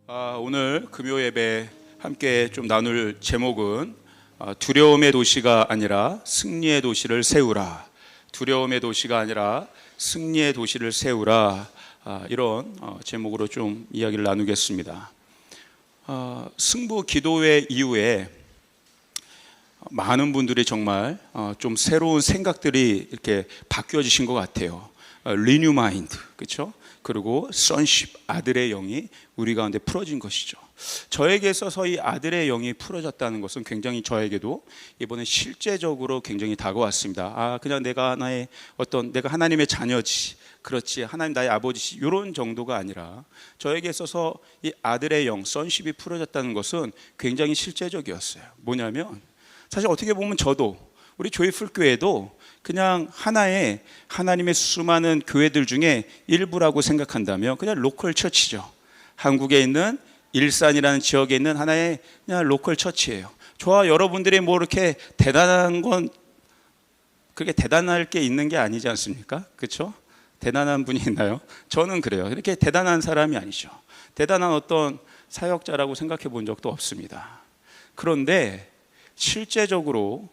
오늘 금요 예배 함께 좀 나눌 제목은 두려움의 도시가 아니라 승리의 도시를 세우라. 두려움의 도시가 아니라 승리의 도시를 세우라. 이런 제목으로 좀 이야기를 나누겠습니다. 승부 기도회 이후에 많은 분들이 정말 좀 새로운 생각들이 이렇게 바뀌어지신 것 같아요. 리뉴 마인드, 그렇죠? 그리고 sonship, 아들의 영이 우리 가운데 풀어진 것이죠. 저에게 있어서 이 아들의 영이 풀어졌다는 것은 굉장히 저에게도 이번에 실제적으로 굉장히 다가왔습니다. 그냥 내가 하나님의 자녀지, 그렇지, 하나님 나의 아버지지, 이런 정도가 아니라 저에게 있어서 이 아들의 영, sonship이 풀어졌다는 것은 굉장히 실제적이었어요. 뭐냐면 사실 어떻게 보면 저도 우리 조이풀 교회도 그냥 하나의 하나님의 수많은 교회들 중에 일부라고 생각한다면 그냥 로컬 처치죠. 한국에 있는 일산이라는 지역에 있는 하나의 그냥 로컬 처치예요. 저와 여러분들이 뭐 이렇게 대단한 건 그게 대단할 게 있는 게 아니지 않습니까? 그렇죠? 대단한 분이 있나요? 저는 그래요. 이렇게 대단한 사람이 아니죠. 대단한 어떤 사역자라고 생각해 본 적도 없습니다. 그런데 실제적으로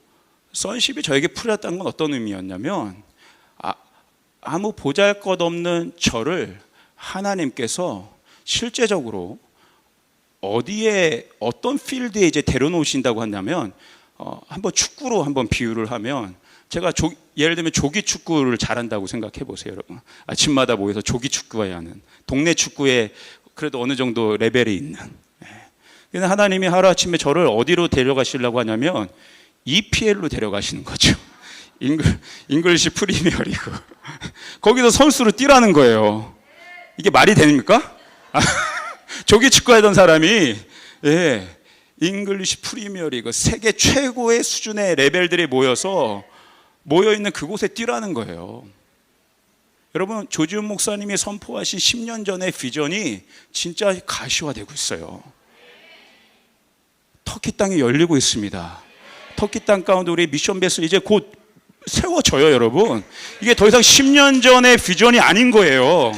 sonship이 저에게 풀렸다는 건 어떤 의미였냐면 아무 보잘것없는 저를 하나님께서 실제적으로 어디에 어떤 필드에 이제 데려놓으신다고 한다면 한번 축구로 한번 비유를 하면 제가 예를 들면 조기 축구를 잘한다고 생각해 보세요, 여러분. 아침마다 모여서 조기 축구해야 하는 동네 축구에 그래도 어느 정도 레벨이 있는. 근데 하나님이 하루아침에 저를 어디로 데려가시려고 하냐면 EPL로 데려가시는 거죠. 잉글리시 프리미어리그. 거기서 선수로 뛰라는 거예요. 이게 말이 됩니까? 조기 축구하던 사람이 잉글리시 프리미어리그 세계 최고의 수준의 레벨들이 모여있는 그곳에 뛰라는 거예요. 여러분, 조지훈 목사님이 선포하신 10년 전의 비전이 진짜 가시화되고 있어요. 터키 땅이 열리고 있습니다. 터키 땅 가운데 우리 미션 베스 이제 곧 세워져요, 여러분. 이게 더 이상 10년 전의 비전이 아닌 거예요.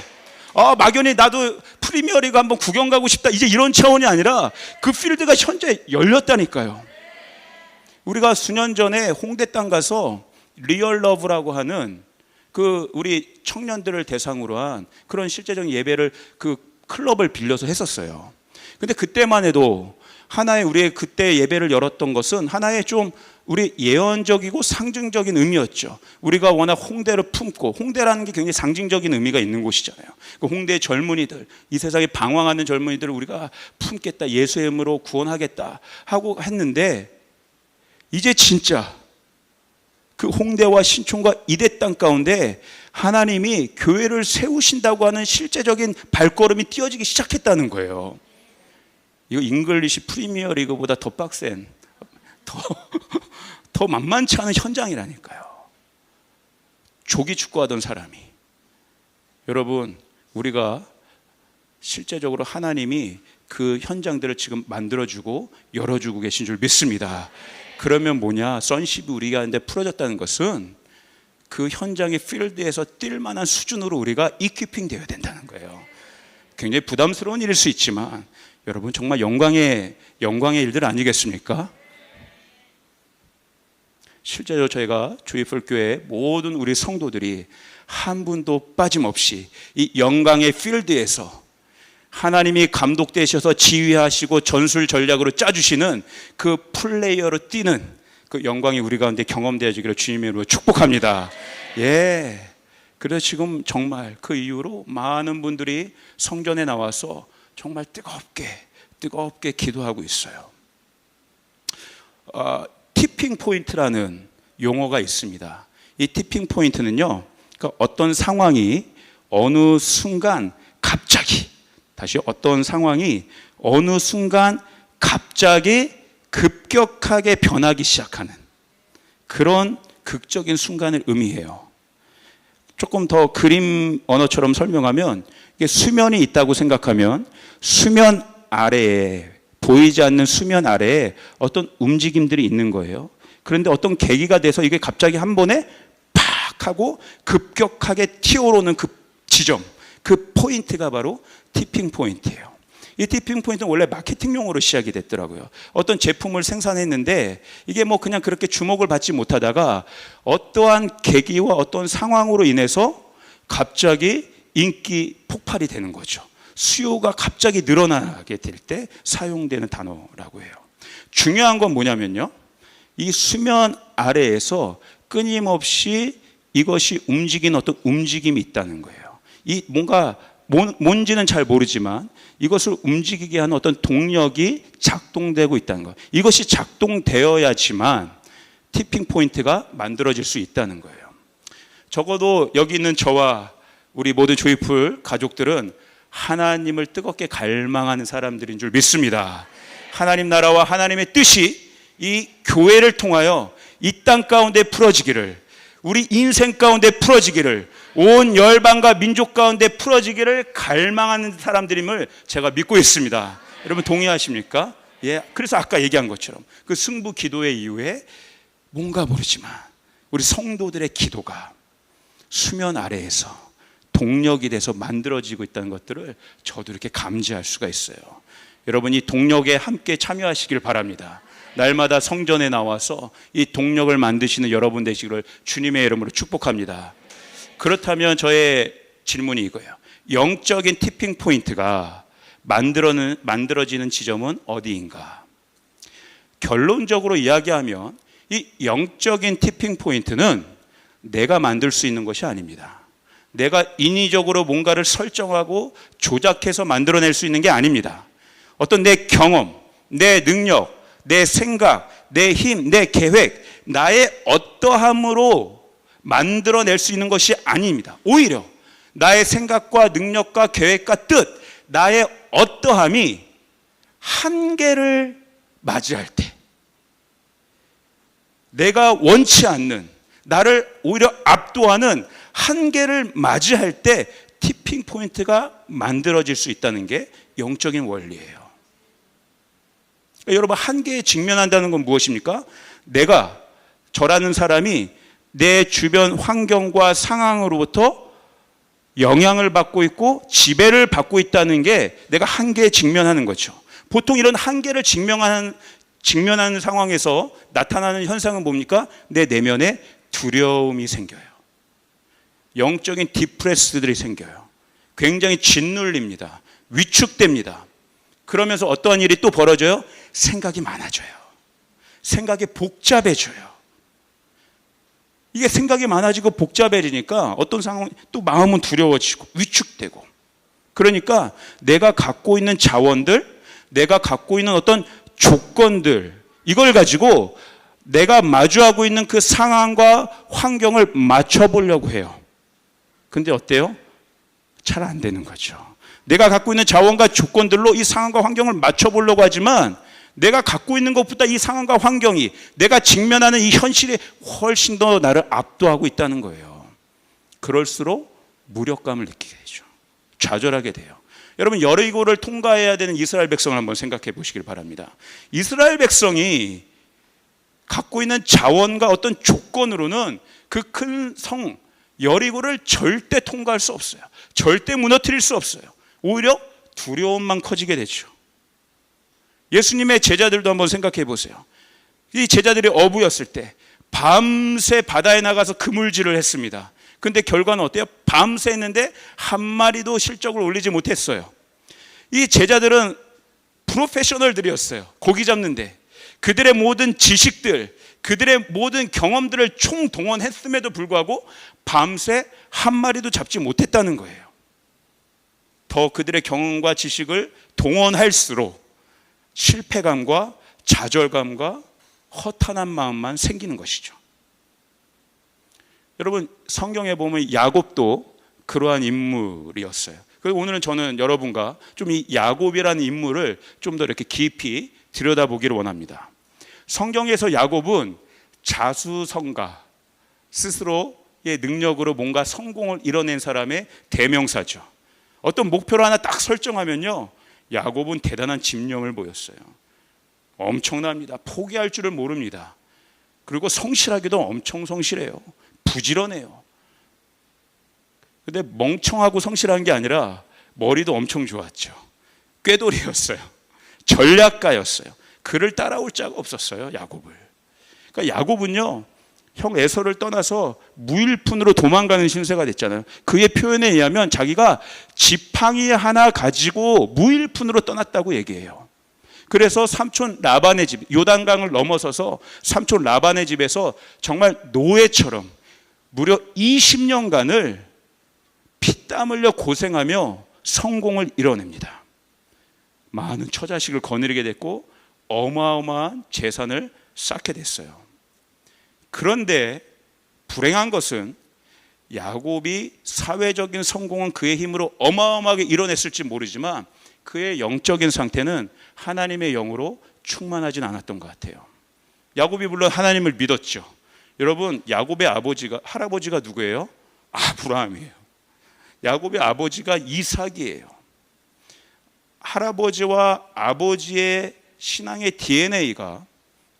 막연히 나도 프리미어리그 한번 구경 가고 싶다, 이제 이런 차원이 아니라 그 필드가 현재 열렸다니까요. 우리가 수년 전에 홍대 땅 가서 리얼 러브라고 하는 그 우리 청년들을 대상으로 한 그런 실제적인 예배를 그 클럽을 빌려서 했었어요. 근데 그때만 해도 하나의 우리의 그때 예배를 열었던 것은 하나의 좀 우리 예언적이고 상징적인 의미였죠. 우리가 워낙 홍대를 품고, 홍대라는 게 굉장히 상징적인 의미가 있는 곳이잖아요. 그 홍대의 젊은이들, 이 세상에 방황하는 젊은이들을 우리가 품겠다, 예수의 이름으로 구원하겠다 하고 했는데, 이제 진짜 그 홍대와 신촌과 이대 땅 가운데 하나님이 교회를 세우신다고 하는 실제적인 발걸음이 띄어지기 시작했다는 거예요. 이거 잉글리시 프리미어 리그보다 더 빡센, 더 만만치 않은 현장이라니까요. 조기 축구하던 사람이. 여러분, 우리가 실제적으로 하나님이 그 현장들을 지금 만들어주고 열어주고 계신 줄 믿습니다. 그러면 뭐냐? sonship이 우리가 하는데 풀어졌다는 것은 그 현장의 필드에서 뛸 만한 수준으로 우리가 equipping 되어야 된다는 거예요. 굉장히 부담스러운 일일 수 있지만 여러분, 정말 영광의 일들 아니겠습니까? 실제로 저희가 조이풀 교회 모든 우리 성도들이 한 분도 빠짐없이 이 영광의 필드에서 하나님이 감독되셔서 지휘하시고 전술 전략으로 짜주시는 그 플레이어로 뛰는 그 영광이 우리 가운데 경험되어지기를 주님의 이름으로 축복합니다. 그래서 지금 정말 그 이후로 많은 분들이 성전에 나와서 정말 뜨겁게 기도하고 있어요. 티핑 포인트라는 용어가 있습니다. 이 티핑 포인트는요, 그러니까 어떤 상황이 어느 순간 갑자기 급격하게 변하기 시작하는 그런 극적인 순간을 의미해요. 조금 더 그림 언어처럼 설명하면 이게 수면이 있다고 생각하면 수면 아래에, 보이지 않는 수면 아래에 어떤 움직임들이 있는 거예요. 그런데 어떤 계기가 돼서 이게 갑자기 한 번에 팍 하고 급격하게 튀어오르는 그 지점, 그 포인트가 바로 티핑 포인트예요. 이 티핑 포인트는 원래 마케팅용으로 시작이 됐더라고요. 어떤 제품을 생산했는데 이게 뭐 그냥 그렇게 주목을 받지 못하다가 어떠한 계기와 어떤 상황으로 인해서 갑자기 인기 폭발이 되는 거죠. 수요가 갑자기 늘어나게 될 때 사용되는 단어라고 해요. 중요한 건 뭐냐면요, 이 수면 아래에서 끊임없이 이것이 움직이는 어떤 움직임이 있다는 거예요. 이 뭔가 뭔지는 잘 모르지만 이것을 움직이게 하는 어떤 동력이 작동되고 있다는 거예요. 이것이 작동되어야지만 티핑 포인트가 만들어질 수 있다는 거예요. 적어도 여기 있는 저와 우리 모든 조이풀 가족들은 하나님을 뜨겁게 갈망하는 사람들인 줄 믿습니다. 하나님 나라와 하나님의 뜻이 이 교회를 통하여 이 땅 가운데 풀어지기를, 우리 인생 가운데 풀어지기를, 온 열방과 민족 가운데 풀어지기를 갈망하는 사람들임을 제가 믿고 있습니다. 여러분 동의하십니까? 예. 그래서 아까 얘기한 것처럼 그 승부 기도회 이후에 뭔가 모르지만 우리 성도들의 기도가 수면 아래에서 동력이 돼서 만들어지고 있다는 것들을 저도 이렇게 감지할 수가 있어요. 여러분 이 동력에 함께 참여하시길 바랍니다. 날마다 성전에 나와서 이 동력을 만드시는 여러분 되시기를 주님의 이름으로 축복합니다. 그렇다면 저의 질문이 이거예요. 영적인 티핑 포인트가 만들어지는 지점은 어디인가? 결론적으로 이야기하면 이 영적인 티핑 포인트는 내가 만들 수 있는 것이 아닙니다. 내가 인위적으로 뭔가를 설정하고 조작해서 만들어낼 수 있는 게 아닙니다. 어떤 내 경험, 내 능력, 내 생각, 내 힘, 내 계획, 나의 어떠함으로 만들어낼 수 있는 것이 아닙니다. 오히려 나의 생각과 능력과 계획과 뜻, 나의 어떠함이 한계를 맞이할 때, 내가 원치 않는, 나를 오히려 압도하는 한계를 맞이할 때 티핑 포인트가 만들어질 수 있다는 게 영적인 원리예요. 여러분 한계에 직면한다는 건 무엇입니까? 내가, 저라는 사람이 내 주변 환경과 상황으로부터 영향을 받고 있고 지배를 받고 있다는 게 내가 한계에 직면하는 거죠. 보통 이런 한계를 직면하는 상황에서 나타나는 현상은 뭡니까? 내 내면에 두려움이 생겨요. 영적인 디프레스들이 생겨요. 굉장히 짓눌립니다. 위축됩니다. 그러면서 어떠한 일이 또 벌어져요? 생각이 많아져요. 생각이 복잡해져요. 이게 생각이 많아지고 복잡해지니까 어떤 상황, 또 마음은 두려워지고 위축되고, 그러니까 내가 갖고 있는 자원들, 내가 갖고 있는 어떤 조건들, 이걸 가지고 내가 마주하고 있는 그 상황과 환경을 맞춰보려고 해요. 근데 어때요? 잘 안 되는 거죠. 내가 갖고 있는 자원과 조건들로 이 상황과 환경을 맞춰보려고 하지만 내가 갖고 있는 것보다 이 상황과 환경이, 내가 직면하는 이 현실이 훨씬 더 나를 압도하고 있다는 거예요. 그럴수록 무력감을 느끼게 되죠. 좌절하게 돼요. 여러분 여리고를 통과해야 되는 이스라엘 백성을 한번 생각해 보시길 바랍니다. 이스라엘 백성이 갖고 있는 자원과 어떤 조건으로는 그 큰 성 여리고를 절대 통과할 수 없어요. 절대 무너뜨릴 수 없어요. 오히려 두려움만 커지게 되죠. 예수님의 제자들도 한번 생각해 보세요. 이 제자들이 어부였을 때 밤새 바다에 나가서 그물질을 했습니다. 근데 결과는 어때요? 밤새 했는데 한 마리도 실적을 올리지 못했어요. 이 제자들은 프로페셔널들이었어요. 고기 잡는데 그들의 모든 지식들, 그들의 모든 경험들을 총동원했음에도 불구하고 밤새 한 마리도 잡지 못했다는 거예요. 더 그들의 경험과 지식을 동원할수록 실패감과 좌절감과 허탄한 마음만 생기는 것이죠. 여러분 성경에 보면 야곱도 그러한 인물이었어요. 그래서 오늘은 저는 여러분과 좀 이 야곱이라는 인물을 좀 더 이렇게 깊이 들여다보기를 원합니다. 성경에서 야곱은 자수성가, 스스로의 능력으로 뭔가 성공을 이뤄낸 사람의 대명사죠. 어떤 목표를 하나 딱 설정하면요, 야곱은 대단한 집념을 보였어요. 엄청납니다. 포기할 줄을 모릅니다. 그리고 성실하기도 엄청 성실해요. 부지런해요. 근데 멍청하고 성실한 게 아니라 머리도 엄청 좋았죠. 꾀돌이였어요. 전략가였어요. 그를 따라올 자가 없었어요, 야곱을. 그러니까 야곱은요, 형 에서를 떠나서 무일푼으로 도망가는 신세가 됐잖아요. 그의 표현에 의하면 자기가 지팡이 하나 가지고 무일푼으로 떠났다고 얘기해요. 그래서 삼촌 라반의 집, 요단강을 넘어서서 삼촌 라반의 집에서 정말 노예처럼 무려 20년간을 피땀 흘려 고생하며 성공을 이뤄냅니다. 많은 처자식을 거느리게 됐고 어마어마한 재산을 쌓게 됐어요. 그런데 불행한 것은 야곱이 사회적인 성공은 그의 힘으로 어마어마하게 이뤄냈을지 모르지만 그의 영적인 상태는 하나님의 영으로 충만하진 않았던 것 같아요. 야곱이 물론 하나님을 믿었죠. 여러분, 야곱의 할아버지가 누구예요? 아브라함이에요. 야곱의 아버지가 이삭이에요. 할아버지와 아버지의 신앙의 DNA가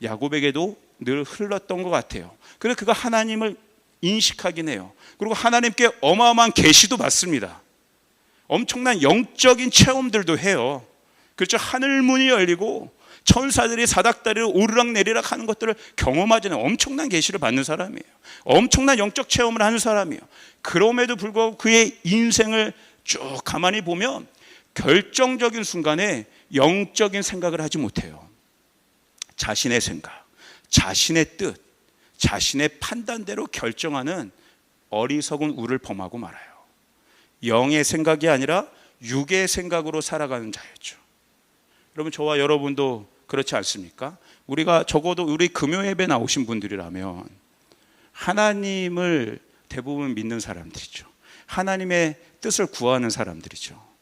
야곱에게도 늘 흘렀던 것 같아요. 그래서 그가 하나님을 인식하긴 해요. 그리고 하나님께 어마어마한 계시도 받습니다. 엄청난 영적인 체험들도 해요. 그렇죠? 하늘 문이 열리고 천사들이 사닥다리를 오르락내리락 하는 것들을 경험하지는 엄청난 계시를 받는 사람이에요. 엄청난 영적 체험을 하는 사람이에요. 그럼에도 불구하고 그의 인생을 쭉 가만히 보면 결정적인 순간에 영적인 생각을 하지 못해요. 자신의 생각, 자신의 뜻, 자신의 판단대로 결정하는 어리석은 우를 범하고 말아요. 영의 생각이 아니라 육의 생각으로 살아가는 자였죠. 여러분, 저와 여러분도 그렇지 않습니까? 우리가 적어도 우리 금요 예배 나오신 분들이라면 하나님을 대부분 믿는 사람들이죠. 하나님의 뜻을 구하는 사람들이죠.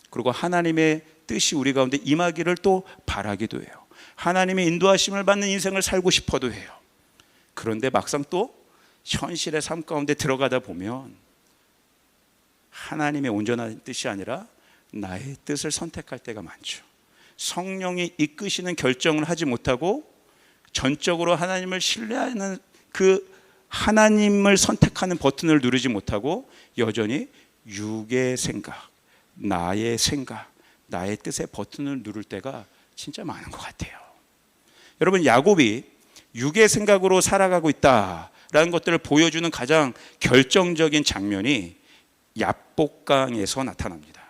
그리고 하나님의 뜻이 우리 가운데 임하기를 또 바라기도 해요. 하나님의 인도하심을 받는 인생을 살고 싶어도 해요. 그런데 막상 또 현실의 삶 가운데 들어가다 보면 하나님의 온전한 뜻이 아니라 나의 뜻을 선택할 때가 많죠. 성령이 이끄시는 결정을 하지 못하고 전적으로 하나님을 신뢰하는 그 하나님을 선택하는 버튼을 누르지 못하고 여전히 육의 생각, 나의 생각, 나의 뜻의 버튼을 누를 때가 진짜 많은 것 같아요. 여러분, 야곱이 육의 생각으로 살아가고 있다라는 것들을 보여주는 가장 결정적인 장면이 야복강에서 나타납니다.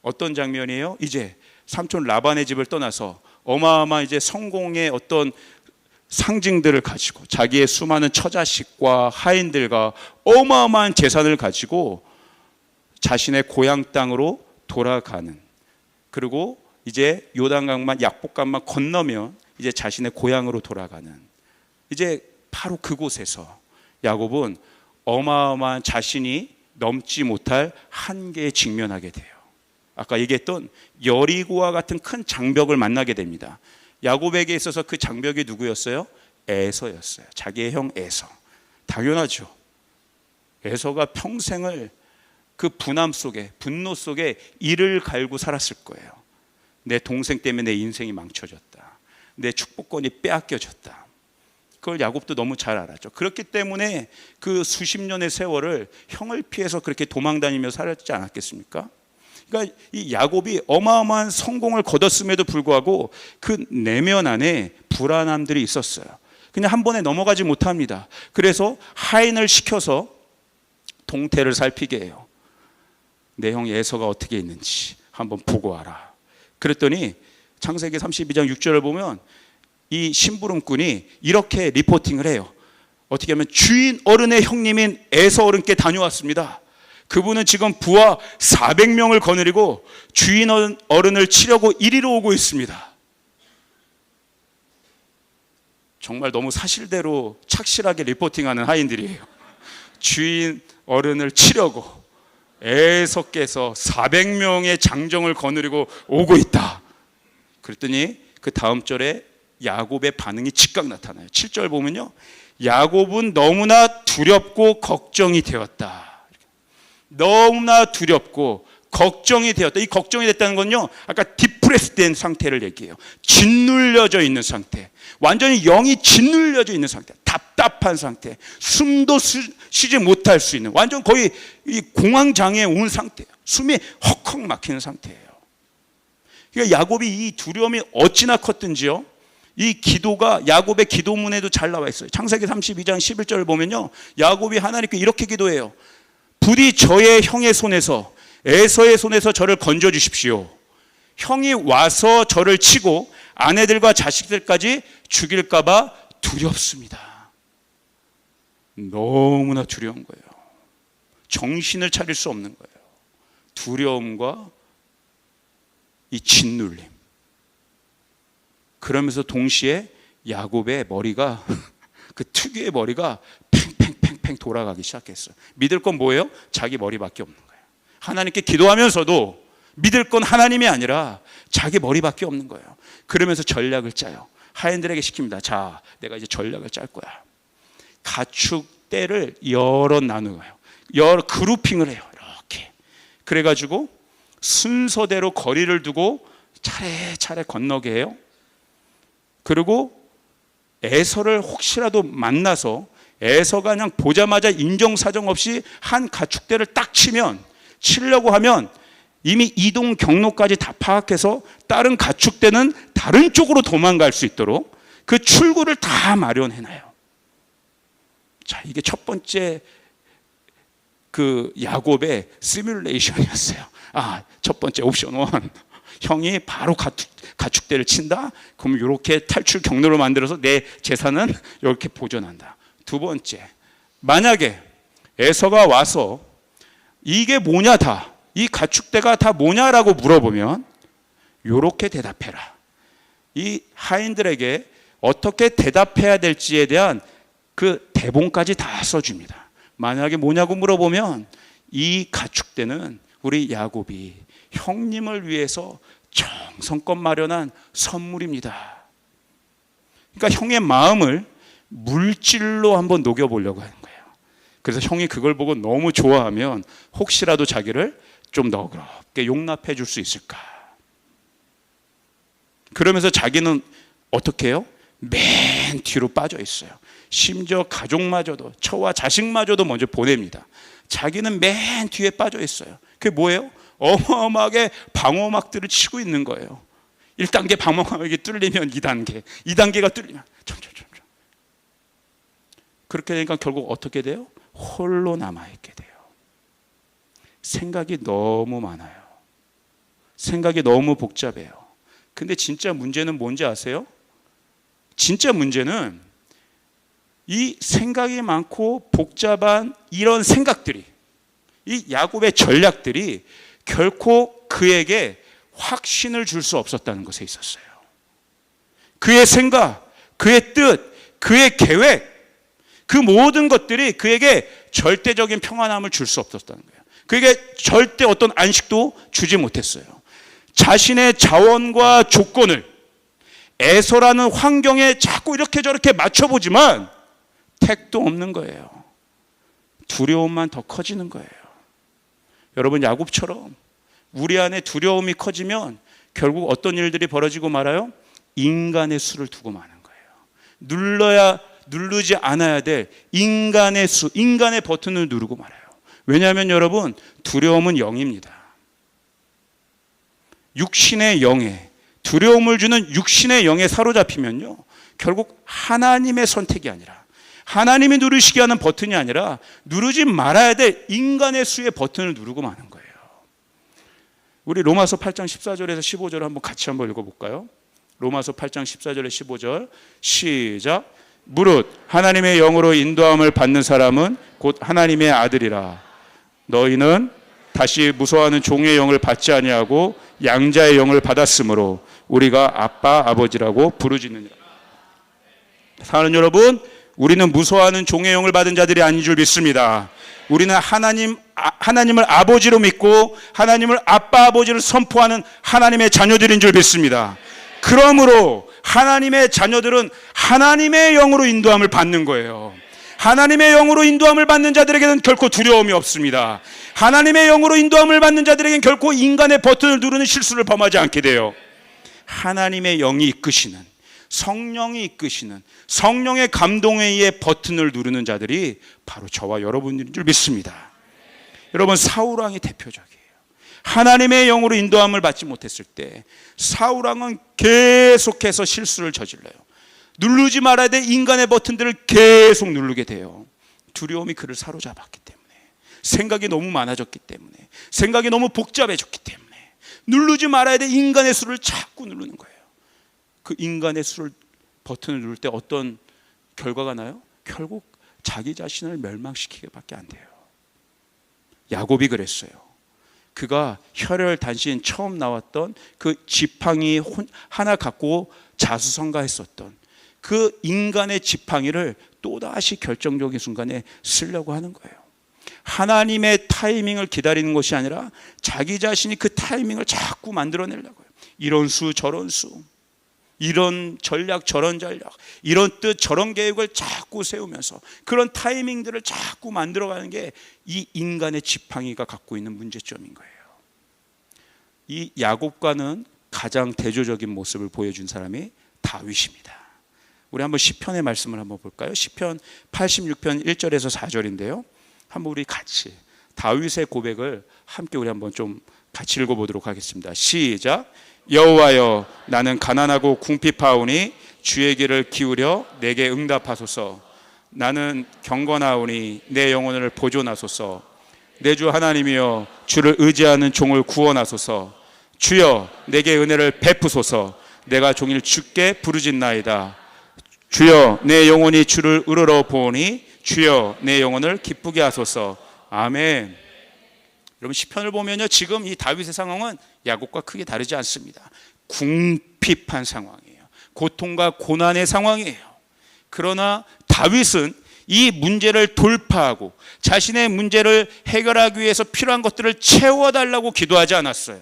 어떤 장면이에요? 이제 삼촌 라반의 집을 떠나서 어마어마한 이제 성공의 어떤 상징들을 가지고 자기의 수많은 처자식과 하인들과 어마어마한 재산을 가지고 자신의 고향 땅으로 돌아가는, 그리고 이제 요단강만 약복강만 건너면 이제 자신의 고향으로 돌아가는, 이제 바로 그곳에서 야곱은 어마어마한 자신이 넘지 못할 한계에 직면하게 돼요. 아까 얘기했던 여리고와 같은 큰 장벽을 만나게 됩니다. 야곱에게 있어서 그 장벽이 누구였어요? 에서였어요. 자기의 형 에서. 당연하죠. 에서가 평생을 그 분함 속에, 분노 속에 이를 갈고 살았을 거예요. 내 동생 때문에 내 인생이 망쳐졌다. 내 축복권이 빼앗겨졌다. 그걸 야곱도 너무 잘 알았죠. 그렇기 때문에 그 수십 년의 세월을 형을 피해서 그렇게 도망다니며 살았지 않았겠습니까? 그러니까 이 야곱이 어마어마한 성공을 거뒀음에도 불구하고 그 내면 안에 불안함들이 있었어요. 그냥 한 번에 넘어가지 못합니다. 그래서 하인을 시켜서 동태를 살피게 해요. 내 형 에서가 어떻게 있는지 한번 보고 와라. 그랬더니 창세기 32장 6절을 보면 이 심부름꾼이 이렇게 리포팅을 해요. 어떻게 하면 주인 어른의 형님인 에서 어른께 다녀왔습니다. 그분은 지금 부하 400명을 거느리고 주인 어른을 치려고 이리로 오고 있습니다. 정말 너무 사실대로 착실하게 리포팅하는 하인들이에요. 주인 어른을 치려고 에서께서 400명의 장정을 거느리고 오고 있다. 그랬더니 그 다음 절에 야곱의 반응이 즉각 나타나요. 7절 보면요, 야곱은 너무나 두렵고 걱정이 되었다. 너무나 두렵고 걱정이 되었다. 이 걱정이 됐다는 건요, 아까 디프레스 된 상태를 얘기해요. 짓눌려져 있는 상태, 완전히 영이 짓눌려져 있는 상태, 답답한 상태, 숨도 쉬지 못할 수 있는, 완전 거의 이 공황장애에 온 상태예요. 숨이 헉헉 막히는 상태예요. 그러니까 야곱이 이 두려움이 어찌나 컸든지요, 이 기도가 야곱의 기도문에도 잘 나와 있어요. 창세기 32장 11절을 보면요, 야곱이 하나님께 이렇게 기도해요. 부디 저의 형의 손에서, 에서의 손에서 저를 건져 주십시오. 형이 와서 저를 치고 아내들과 자식들까지 죽일까 봐 두렵습니다. 너무나 두려운 거예요. 정신을 차릴 수 없는 거예요. 두려움과 이 짓눌림. 그러면서 동시에 야곱의 머리가 그 특유의 머리가 팽팽팽팽 돌아가기 시작했어요. 믿을 건 뭐예요? 자기 머리밖에 없는 거예요. 하나님께 기도하면서도 믿을 건 하나님이 아니라 자기 머리밖에 없는 거예요. 그러면서 전략을 짜요. 하인들에게 시킵니다. 자, 내가 이제 전략을 짤 거야. 가축대를 여러 나누어요. 여러 그룹핑을 해요. 이렇게. 그래가지고 순서대로 거리를 두고 차례차례 건너게 해요. 그리고 에서를 혹시라도 만나서 에서가 그냥 보자마자 인정사정 없이 한 가축대를 딱 치려고 하면 이미 이동 경로까지 다 파악해서 다른 가축대는 다른 쪽으로 도망갈 수 있도록 그 출구를 다 마련해놔요. 자, 이게 첫 번째 그 야곱의 시뮬레이션이었어요. 첫 번째 옵션 1. 형이 바로 가축대를 친다? 그럼 이렇게 탈출 경로를 만들어서 내 재산은 이렇게 보존한다. 두 번째, 만약에 에서가 와서 이게 뭐냐 이 가축대가 다 뭐냐라고 물어보면 이렇게 대답해라. 이 하인들에게 어떻게 대답해야 될지에 대한 그 대본까지 다 써줍니다. 만약에 뭐냐고 물어보면 이 가축대는 우리 야곱이 형님을 위해서 정성껏 마련한 선물입니다. 그러니까 형의 마음을 물질로 한번 녹여보려고 하는 거예요. 그래서 형이 그걸 보고 너무 좋아하면 혹시라도 자기를 좀 너그럽게 용납해 줄 수 있을까. 그러면서 자기는 어떻게 해요? 맨 뒤로 빠져 있어요. 심지어 가족마저도, 처와 자식마저도 먼저 보냅니다. 자기는 맨 뒤에 빠져 있어요. 그게 뭐예요? 어마어마하게 방어막들을 치고 있는 거예요. 1단계 방어막이 뚫리면 2단계가 뚫리면 점점. 그렇게 되니까 결국 어떻게 돼요? 홀로 남아있게 돼요. 생각이 너무 많아요. 생각이 너무 복잡해요. 근데 진짜 문제는 뭔지 아세요? 진짜 문제는 이 생각이 많고 복잡한 이런 생각들이, 이 야곱의 전략들이 결코 그에게 확신을 줄 수 없었다는 것에 있었어요. 그의 생각, 그의 뜻, 그의 계획, 그 모든 것들이 그에게 절대적인 평안함을 줄 수 없었다는 거예요. 그에게 절대 어떤 안식도 주지 못했어요. 자신의 자원과 조건을 에서라는 환경에 자꾸 이렇게 저렇게 맞춰보지만 택도 없는 거예요. 두려움만 더 커지는 거예요. 여러분, 야곱처럼 우리 안에 두려움이 커지면 결국 어떤 일들이 벌어지고 말아요? 인간의 수를 두고 마는 거예요. 누르지 않아야 될 인간의 수, 인간의 버튼을 누르고 말아요. 왜냐하면 여러분, 두려움은 영입니다. 육신의 영에, 두려움을 주는 육신의 영에 사로잡히면요, 결국 하나님의 선택이 아니라, 하나님이 누르시게 하는 버튼이 아니라 누르지 말아야 될 인간의 수의 버튼을 누르고 마는 거예요. 우리 로마서 8장 14절에서 15절 한번 같이 한번 읽어볼까요? 로마서 8장 14절에 15절 시작. 무릇 하나님의 영으로 인도함을 받는 사람은 곧 하나님의 아들이라. 너희는 다시 무서워하는 종의 영을 받지 아니하고 양자의 영을 받았으므로 우리가 아빠 아버지라고 부르짖느니라. 사랑하는 여러분, 우리는 무서워하는 종의 영을 받은 자들이 아닌 줄 믿습니다. 우리는 하나님을 아버지로 믿고 하나님을 아빠 아버지를 선포하는 하나님의 자녀들인 줄 믿습니다. 그러므로 하나님의 자녀들은 하나님의 영으로 인도함을 받는 거예요. 하나님의 영으로 인도함을 받는 자들에게는 결코 두려움이 없습니다. 하나님의 영으로 인도함을 받는 자들에게는 결코 인간의 버튼을 누르는 실수를 범하지 않게 돼요. 하나님의 영이 이끄시는, 성령이 이끄시는, 성령의 감동에 의해 버튼을 누르는 자들이 바로 저와 여러분인 줄 믿습니다. 여러분, 사울왕이 대표적이에요. 하나님의 영으로 인도함을 받지 못했을 때 사울 왕은 계속해서 실수를 저질러요. 누르지 말아야 될 인간의 버튼들을 계속 누르게 돼요. 두려움이 그를 사로잡았기 때문에, 생각이 너무 많아졌기 때문에, 생각이 너무 복잡해졌기 때문에 누르지 말아야 될 인간의 수를 자꾸 누르는 거예요. 그 인간의 수를 버튼을 누를 때 어떤 결과가 나요? 결국 자기 자신을 멸망시키게밖에 안 돼요. 야곱이 그랬어요. 그가 혈혈단신 처음 나왔던 그 지팡이 하나 갖고 자수성가했었던 그 인간의 지팡이를 또다시 결정적인 순간에 쓰려고 하는 거예요. 하나님의 타이밍을 기다리는 것이 아니라 자기 자신이 그 타이밍을 자꾸 만들어내려고요. 이런 수 저런 수, 이런 전략 저런 전략, 이런 뜻 저런 계획을 자꾸 세우면서 그런 타이밍들을 자꾸 만들어가는 게 이 인간의 지팡이가 갖고 있는 문제점인 거예요. 이 야곱과는 가장 대조적인 모습을 보여준 사람이 다윗입니다. 우리 한번 시편의 말씀을 한번 볼까요? 시편 86편 1절에서 4절인데요. 한번 우리 같이 다윗의 고백을 함께 우리 한번 좀 같이 읽어보도록 하겠습니다. 시작. 여호와여, 나는 가난하고 궁핍하오니 주의 귀를 기울여 내게 응답하소서. 나는 경건하오니 내 영혼을 보존하소서. 내 주 하나님이여, 주를 의지하는 종을 구원하소서. 주여, 내게 은혜를 베푸소서. 내가 종일 주께 부르짖나이다. 주여, 내 영혼이 주를 우러러 보오니 주여, 내 영혼을 기쁘게 하소서. 아멘. 여러분, 시편을 보면요, 지금 이 다윗의 상황은 야곱과 크게 다르지 않습니다. 궁핍한 상황이에요. 고통과 고난의 상황이에요. 그러나 다윗은 이 문제를 돌파하고 자신의 문제를 해결하기 위해서 필요한 것들을 채워달라고 기도하지 않았어요.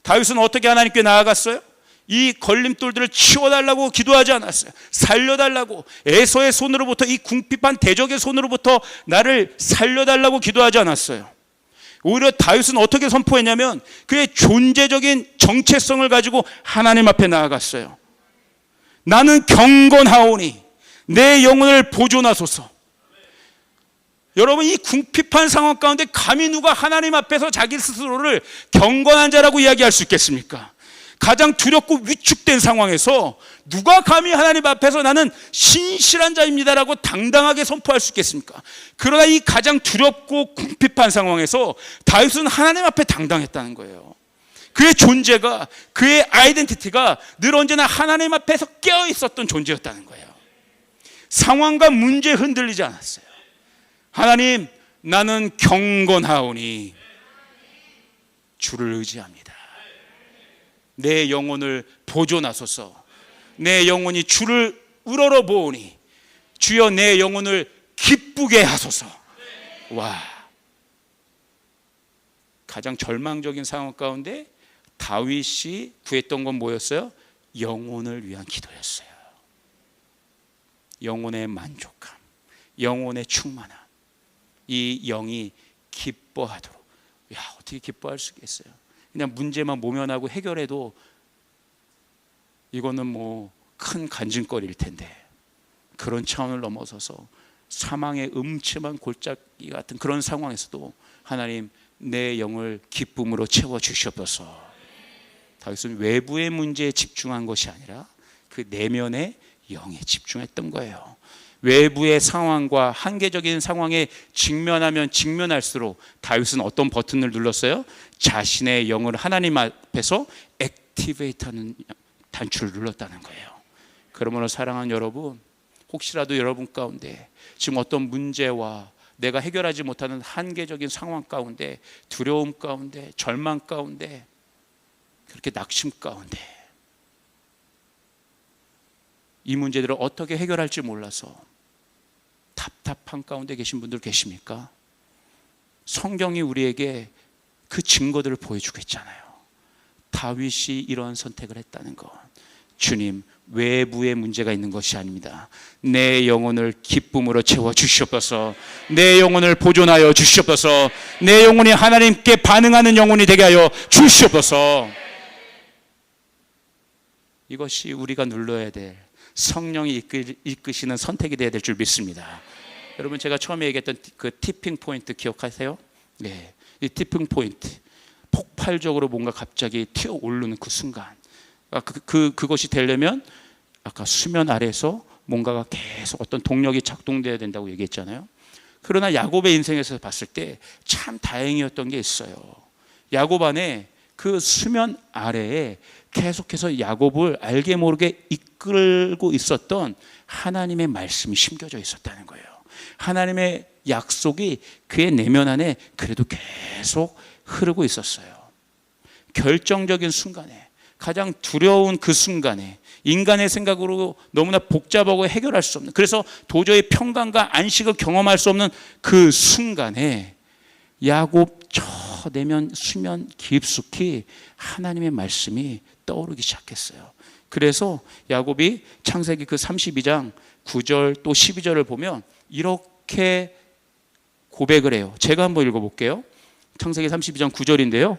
다윗은 어떻게 하나님께 나아갔어요? 이 걸림돌들을 치워달라고 기도하지 않았어요. 살려달라고, 에서의 손으로부터, 이 궁핍한 대적의 손으로부터 나를 살려달라고 기도하지 않았어요. 오히려 다윗은 어떻게 선포했냐면 그의 존재적인 정체성을 가지고 하나님 앞에 나아갔어요. 나는 경건하오니 내 영혼을 보존하소서. 여러분, 이 궁핍한 상황 가운데 감히 누가 하나님 앞에서 자기 스스로를 경건한 자라고 이야기할 수 있겠습니까? 가장 두렵고 위축된 상황에서 누가 감히 하나님 앞에서 나는 신실한 자입니다라고 당당하게 선포할 수 있겠습니까? 그러나 이 가장 두렵고 궁핍한 상황에서 다윗은 하나님 앞에 당당했다는 거예요. 그의 존재가, 그의 아이덴티티가 늘 언제나 하나님 앞에서 깨어 있었던 존재였다는 거예요. 상황과 문제에 흔들리지 않았어요. 하나님, 나는 경건하오니 주를 의지합니다. 내 영혼을 보존하소서. 내 영혼이 주를 우러러 보오니 주여, 내 영혼을 기쁘게 하소서. 와, 가장 절망적인 상황 가운데 다윗이 구했던 건 뭐였어요? 영혼을 위한 기도였어요. 영혼의 만족함, 영혼의 충만함, 이 영이 기뻐하도록. 야, 어떻게 기뻐할 수 있겠어요? 그냥 문제만 모면하고 해결해도 이거는 뭐 큰 간증거리일 텐데, 그런 차원을 넘어서서 사망의 음침한 골짜기 같은 그런 상황에서도 하나님, 내 영을 기쁨으로 채워주시옵소서. 다윗은 외부의 문제에 집중한 것이 아니라 그 내면의 영에 집중했던 거예요. 외부의 상황과 한계적인 상황에 직면하면 직면할수록 다윗은 어떤 버튼을 눌렀어요? 자신의 영을 하나님 앞에서 액티베이트하는 단추를 눌렀다는 거예요. 그러므로 사랑하는 여러분, 혹시라도 여러분 가운데 지금 어떤 문제와 내가 해결하지 못하는 한계적인 상황 가운데, 두려움 가운데, 절망 가운데, 그렇게 낙심 가운데, 이 문제들을 어떻게 해결할지 몰라서 답답한 가운데 계신 분들 계십니까? 성경이 우리에게 그 증거들을 보여주고 있잖아요. 다윗이 이런 선택을 했다는 것. 주님, 외부에 문제가 있는 것이 아닙니다. 내 영혼을 기쁨으로 채워 주시옵소서. 내 영혼을 보존하여 주시옵소서. 내 영혼이 하나님께 반응하는 영혼이 되게 하여 주시옵소서. 이것이 우리가 눌러야 될, 성령이 이끄시는 선택이 되어야 될 줄 믿습니다. 여러분, 제가 처음에 얘기했던 그 티핑 포인트 기억하세요? 네, 이 티핑 포인트, 폭발적으로 뭔가 갑자기 튀어 오르는 그 순간, 그것이 되려면 아까 수면 아래에서 뭔가가 계속 어떤 동력이 작동돼야 된다고 얘기했잖아요. 그러나 야곱의 인생에서 봤을 때 참 다행이었던 게 있어요. 야곱 안에 그 수면 아래에 계속해서 야곱을 알게 모르게 이끌고 있었던 하나님의 말씀이 심겨져 있었다는 거예요. 하나님의 약속이 그의 내면 안에 그래도 계속 흐르고 있었어요. 결정적인 순간에, 가장 두려운 그 순간에, 인간의 생각으로 너무나 복잡하고 해결할 수 없는, 그래서 도저히 평강과 안식을 경험할 수 없는 그 순간에 야곱 저 내면 수면 깊숙이 하나님의 말씀이 떠오르기 시작했어요. 그래서 야곱이 창세기 그 32장 9절 또 12절을 보면 이렇게 고백을 해요. 제가 한번 읽어볼게요. 창세기 32장 9절인데요.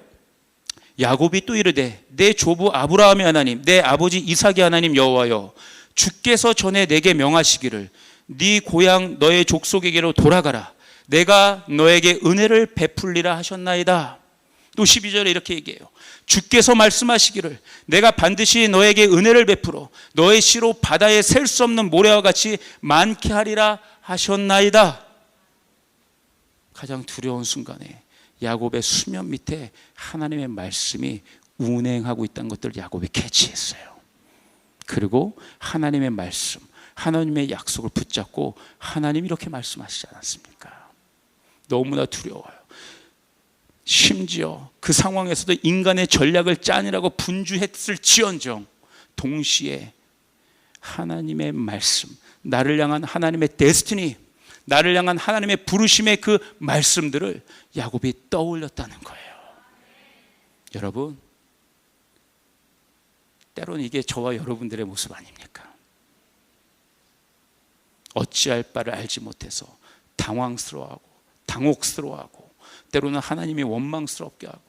야곱이 또 이르되 내 조부 아브라함의 하나님, 내 아버지 이삭의 하나님 여호와여, 주께서 전에 내게 명하시기를 네 고향 너의 족속에게로 돌아가라, 내가 너에게 은혜를 베풀리라 하셨나이다. 또 12절에 이렇게 얘기해요. 주께서 말씀하시기를 내가 반드시 너에게 은혜를 베풀어 너의 씨로 바다에 셀 수 없는 모래와 같이 많게 하리라 하셨나이다. 가장 두려운 순간에 야곱의 수면 밑에 하나님의 말씀이 운행하고 있다는 것들을 야곱이 캐치했어요. 그리고 하나님의 말씀, 하나님의 약속을 붙잡고 하나님이 이렇게 말씀하시지 않았습니까? 너무나 두려워요. 심지어 그 상황에서도 인간의 전략을 짜내라고 분주했을지언정 동시에 하나님의 말씀, 나를 향한 하나님의 데스티니, 나를 향한 하나님의 부르심의 그 말씀들을 야곱이 떠올렸다는 거예요. 여러분, 때로는 이게 저와 여러분들의 모습 아닙니까? 어찌할 바를 알지 못해서 당황스러워하고 당혹스러워하고 때로는 하나님이 원망스럽게 하고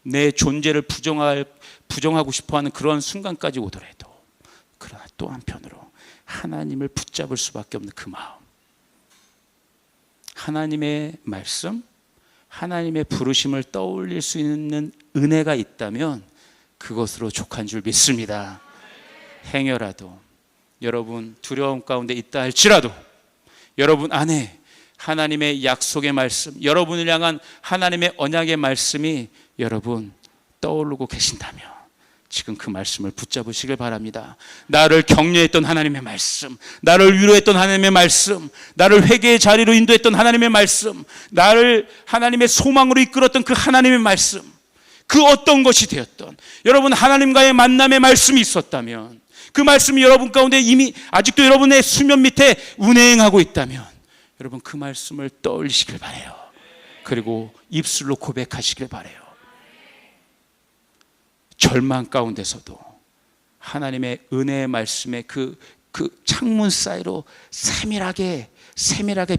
내 존재를 부정하고 싶어하는 그런 순간까지 오더라도, 그러나 또 한편으로 하나님을 붙잡을 수밖에 없는 그 마음, 하나님의 말씀, 하나님의 부르심을 떠올릴 수 있는 은혜가 있다면 그것으로 족한 줄 믿습니다. 행여라도 여러분 두려움 가운데 있다 할지라도 여러분 안에 하나님의 약속의 말씀, 여러분을 향한 하나님의 언약의 말씀이 여러분 떠오르고 계신다면 지금 그 말씀을 붙잡으시길 바랍니다. 나를 격려했던 하나님의 말씀, 나를 위로했던 하나님의 말씀, 나를 회개의 자리로 인도했던 하나님의 말씀, 나를 하나님의 소망으로 이끌었던 그 하나님의 말씀, 그 어떤 것이 되었던 여러분 하나님과의 만남의 말씀이 있었다면, 그 말씀이 여러분 가운데 이미 아직도 여러분의 수면 밑에 운행하고 있다면 여러분 그 말씀을 떠올리시길 바라요. 그리고 입술로 고백하시길 바라요. 절망 가운데서도 하나님의 은혜의 말씀의 그 창문 사이로 세밀하게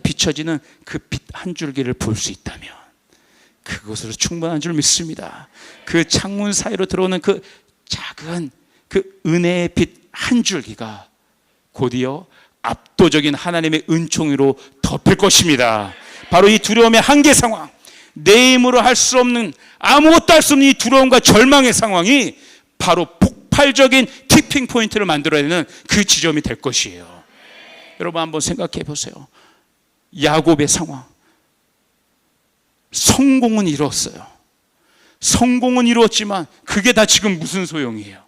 비춰지는 그 빛 한 줄기를 볼 수 있다면 그것으로 충분한 줄 믿습니다. 그 창문 사이로 들어오는 그 작은 그 은혜의 빛 한 줄기가 곧이어 압도적인 하나님의 은총으로 덮일 것입니다. 바로 이 두려움의 한계 상황, 내 힘으로 할 수 없는, 아무것도 할 수 없는 이 두려움과 절망의 상황이 바로 폭발적인 티핑 포인트를 만들어내는 그 지점이 될 것이에요. 여러분 한번 생각해 보세요. 야곱의 상황, 성공은 이루었어요. 성공은 이루었지만 그게 다 지금 무슨 소용이에요?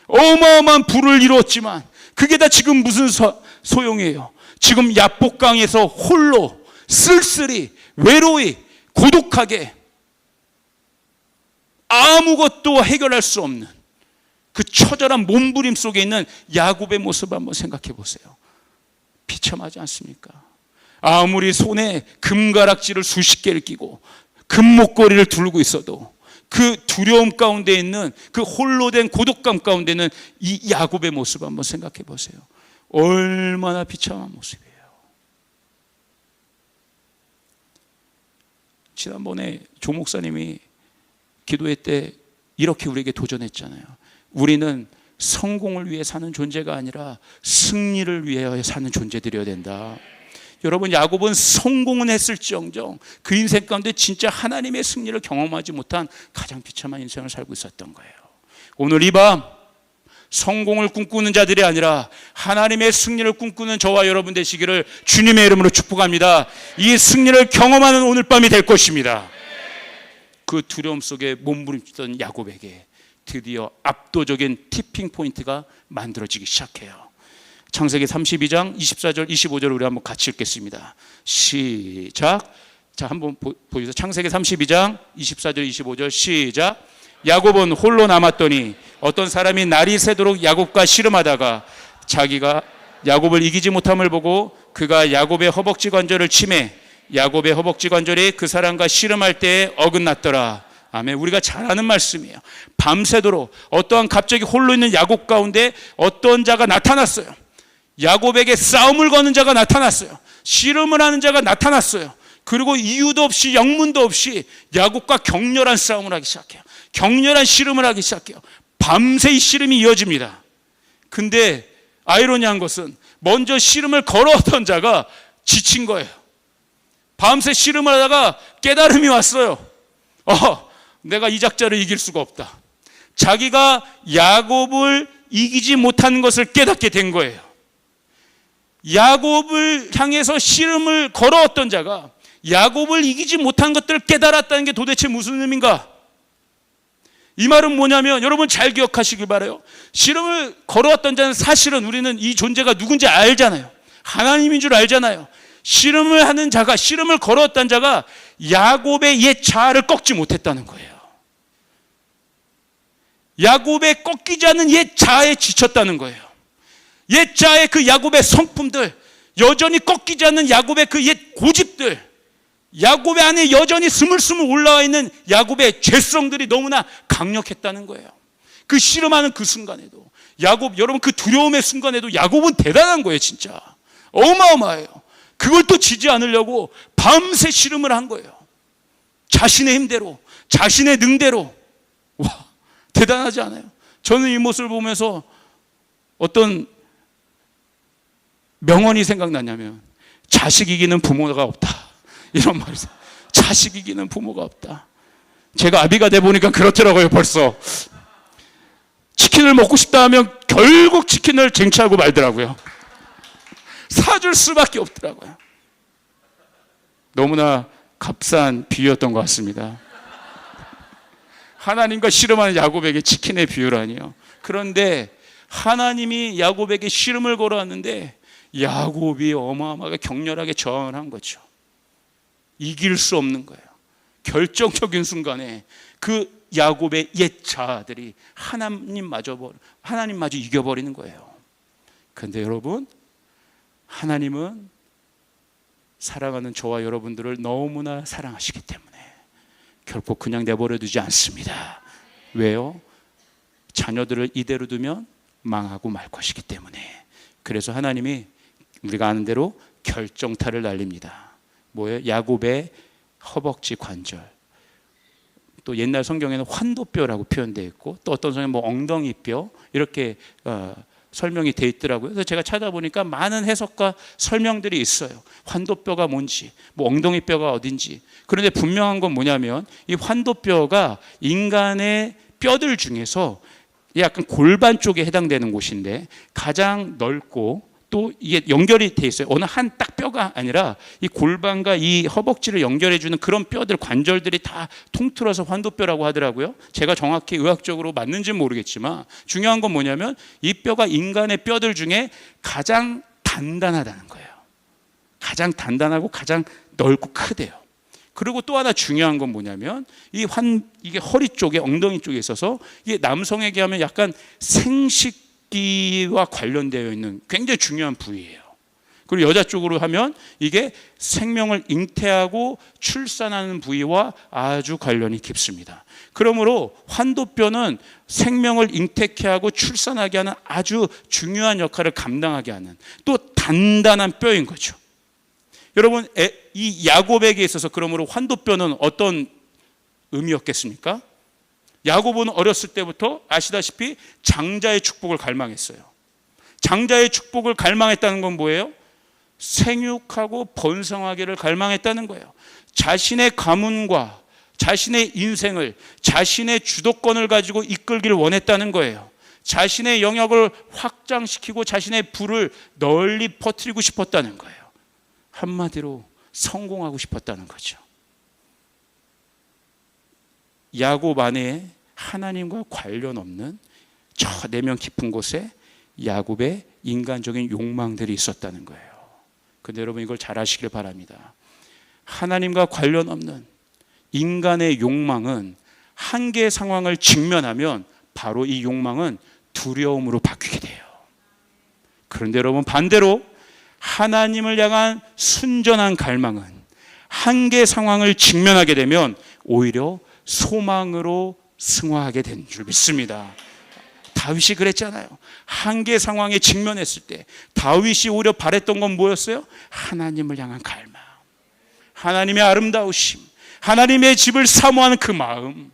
어마어마한 부를 이루었지만 그게 다 지금 무슨 소용이에요? 지금 야복강에서 홀로 쓸쓸히 외로이 고독하게 아무것도 해결할 수 없는 그 처절한 몸부림 속에 있는 야곱의 모습을 한번 생각해 보세요. 비참하지 않습니까? 아무리 손에 금가락지를 수십 개를 끼고 금목걸이를 두르고 있어도 그 두려움 가운데 있는 그 홀로 된 고독감 가운데 있는 이 야곱의 모습 한번 생각해 보세요. 얼마나 비참한 모습이에요. 지난번에 조 목사님이 기도회 때 이렇게 우리에게 도전했잖아요. 우리는 성공을 위해 사는 존재가 아니라 승리를 위해 사는 존재들이어야 된다. 여러분, 야곱은 성공은 했을지언정 그 인생 가운데 진짜 하나님의 승리를 경험하지 못한 가장 비참한 인생을 살고 있었던 거예요. 오늘 이 밤 성공을 꿈꾸는 자들이 아니라 하나님의 승리를 꿈꾸는 저와 여러분 되시기를 주님의 이름으로 축복합니다. 이 승리를 경험하는 오늘 밤이 될 것입니다. 그 두려움 속에 몸부림치던 야곱에게 드디어 압도적인 티핑 포인트가 만들어지기 시작해요. 창세기 32장 24절 25절을 우리 한번 같이 읽겠습니다. 시작. 자, 한번 보여주세요. 창세기 32장 24절 25절 시작. 야곱은 홀로 남았더니 어떤 사람이 날이 새도록 야곱과 씨름하다가 자기가 야곱을 이기지 못함을 보고 그가 야곱의 허벅지 관절을 치매 야곱의 허벅지 관절이 그 사람과 씨름할 때에 어긋났더라. 아멘. 우리가 잘 아는 말씀이에요. 밤새도록 어떠한 갑자기 홀로 있는 야곱 가운데 어떤 자가 나타났어요. 야곱에게 싸움을 거는 자가 나타났어요. 씨름을 하는 자가 나타났어요. 그리고 이유도 없이 영문도 없이 야곱과 격렬한 싸움을 하기 시작해요. 격렬한 씨름을 하기 시작해요. 밤새 이 씨름이 이어집니다. 근데 아이러니한 것은 먼저 씨름을 걸어왔던 자가 지친 거예요. 밤새 씨름을 하다가 깨달음이 왔어요. 내가 이 작자를 이길 수가 없다. 자기가 야곱을 이기지 못하는 것을 깨닫게 된 거예요. 야곱을 향해서 씨름을 걸어왔던 자가 야곱을 이기지 못한 것들을 깨달았다는 게 도대체 무슨 의미인가? 이 말은 뭐냐면 여러분 잘 기억하시길 바라요. 씨름을 걸어왔던 자는 사실은 우리는 이 존재가 누군지 알잖아요. 하나님인 줄 알잖아요. 씨름을 하는 자가, 씨름을 걸어왔던 자가 야곱의 옛 자아를 꺾지 못했다는 거예요. 야곱의 꺾이지 않는 옛 자아에 지쳤다는 거예요. 옛 자아의 그 야곱의 성품들, 여전히 꺾이지 않는 야곱의 그 옛 고집들, 야곱의 안에 여전히 스물스물 올라와 있는 야곱의 죄성들이 너무나 강력했다는 거예요. 그 씨름하는 그 순간에도 야곱, 여러분 그 두려움의 순간에도 야곱은 대단한 거예요. 진짜 어마어마해요. 그걸 또 지지 않으려고 밤새 씨름을 한 거예요. 자신의 힘대로, 자신의 능대로. 와, 대단하지 않아요? 저는 이 모습을 보면서 어떤 명언이 생각나냐면 자식 이기는 부모가 없다, 이런 말이 있어요. 자식 이기는 부모가 없다. 제가 아비가 돼 보니까 그렇더라고요. 벌써 치킨을 먹고 싶다 하면 결국 치킨을 쟁취하고 말더라고요. 사줄 수밖에 없더라고요. 너무나 값싼 비유였던 것 같습니다. 하나님과 씨름하는 야곱에게 치킨의 비유라니요. 그런데 하나님이 야곱에게 씨름을 걸어왔는데 야곱이 어마어마하게 격렬하게 저항한 거죠. 이길 수 없는 거예요. 결정적인 순간에 그 야곱의 옛 자아들이 하나님마저 이겨버리는 거예요. 그런데 여러분, 하나님은 사랑하는 저와 여러분들을 너무나 사랑하시기 때문에 결코 그냥 내버려 두지 않습니다. 왜요? 자녀들을 이대로 두면 망하고 말 것이기 때문에. 그래서 하나님이 우리가 아는 대로 결정타를 날립니다. 뭐예요? 야곱의 허벅지 관절. 또 옛날 성경에는 환도뼈라고 표현되어 있고, 또 어떤 성경에 뭐 엉덩이뼈 이렇게 설명이 되어 있더라고요. 그래서 제가 찾아보니까 많은 해석과 설명들이 있어요. 환도뼈가 뭔지, 뭐 엉덩이뼈가 어딘지. 그런데 분명한 건 뭐냐면 이 환도뼈가 인간의 뼈들 중에서 약간 골반 쪽에 해당되는 곳인데 가장 넓고 또 이게 연결이 돼 있어요. 어느 한 딱 뼈가 아니라 이 골반과 이 허벅지를 연결해주는 그런 뼈들, 관절들이 다 통틀어서 환도뼈라고 하더라고요. 제가 정확히 의학적으로 맞는지는 모르겠지만 중요한 건 뭐냐면 이 뼈가 인간의 뼈들 중에 가장 단단하다는 거예요. 가장 단단하고 가장 넓고 크대요. 그리고 또 하나 중요한 건 뭐냐면 이게 허리 쪽에, 엉덩이 쪽에 있어서 이게 남성에게 하면 약간 생식기와 관련되어 있는 굉장히 중요한 부위예요. 그리고 여자 쪽으로 하면 이게 생명을 잉태하고 출산하는 부위와 아주 관련이 깊습니다. 그러므로 환도뼈는 생명을 잉태케 하고 출산하게 하는 아주 중요한 역할을 감당하게 하는 또 단단한 뼈인 거죠. 여러분, 이 야곱에게 있어서 그러므로 환도뼈는 어떤 의미였겠습니까? 야곱은 어렸을 때부터 아시다시피 장자의 축복을 갈망했어요. 장자의 축복을 갈망했다는 건 뭐예요? 생육하고 번성하기를 갈망했다는 거예요. 자신의 가문과 자신의 인생을, 자신의 주도권을 가지고 이끌기를 원했다는 거예요. 자신의 영역을 확장시키고 자신의 부를 널리 퍼뜨리고 싶었다는 거예요. 한마디로 성공하고 싶었다는 거죠. 야곱 안에 하나님과 관련 없는 저 내면 깊은 곳에 야곱의 인간적인 욕망들이 있었다는 거예요. 근데 여러분 이걸 잘 아시길 바랍니다. 하나님과 관련 없는 인간의 욕망은 한계의 상황을 직면하면 바로 이 욕망은 두려움으로 바뀌게 돼요. 그런데 여러분 반대로 하나님을 향한 순전한 갈망은 한계 상황을 직면하게 되면 오히려 소망으로 승화하게 되는 줄 믿습니다. 다윗이 그랬잖아요. 한계 상황에 직면했을 때 다윗이 오히려 바랬던 건 뭐였어요? 하나님을 향한 갈망, 하나님의 아름다우심, 하나님의 집을 사모하는 그 마음.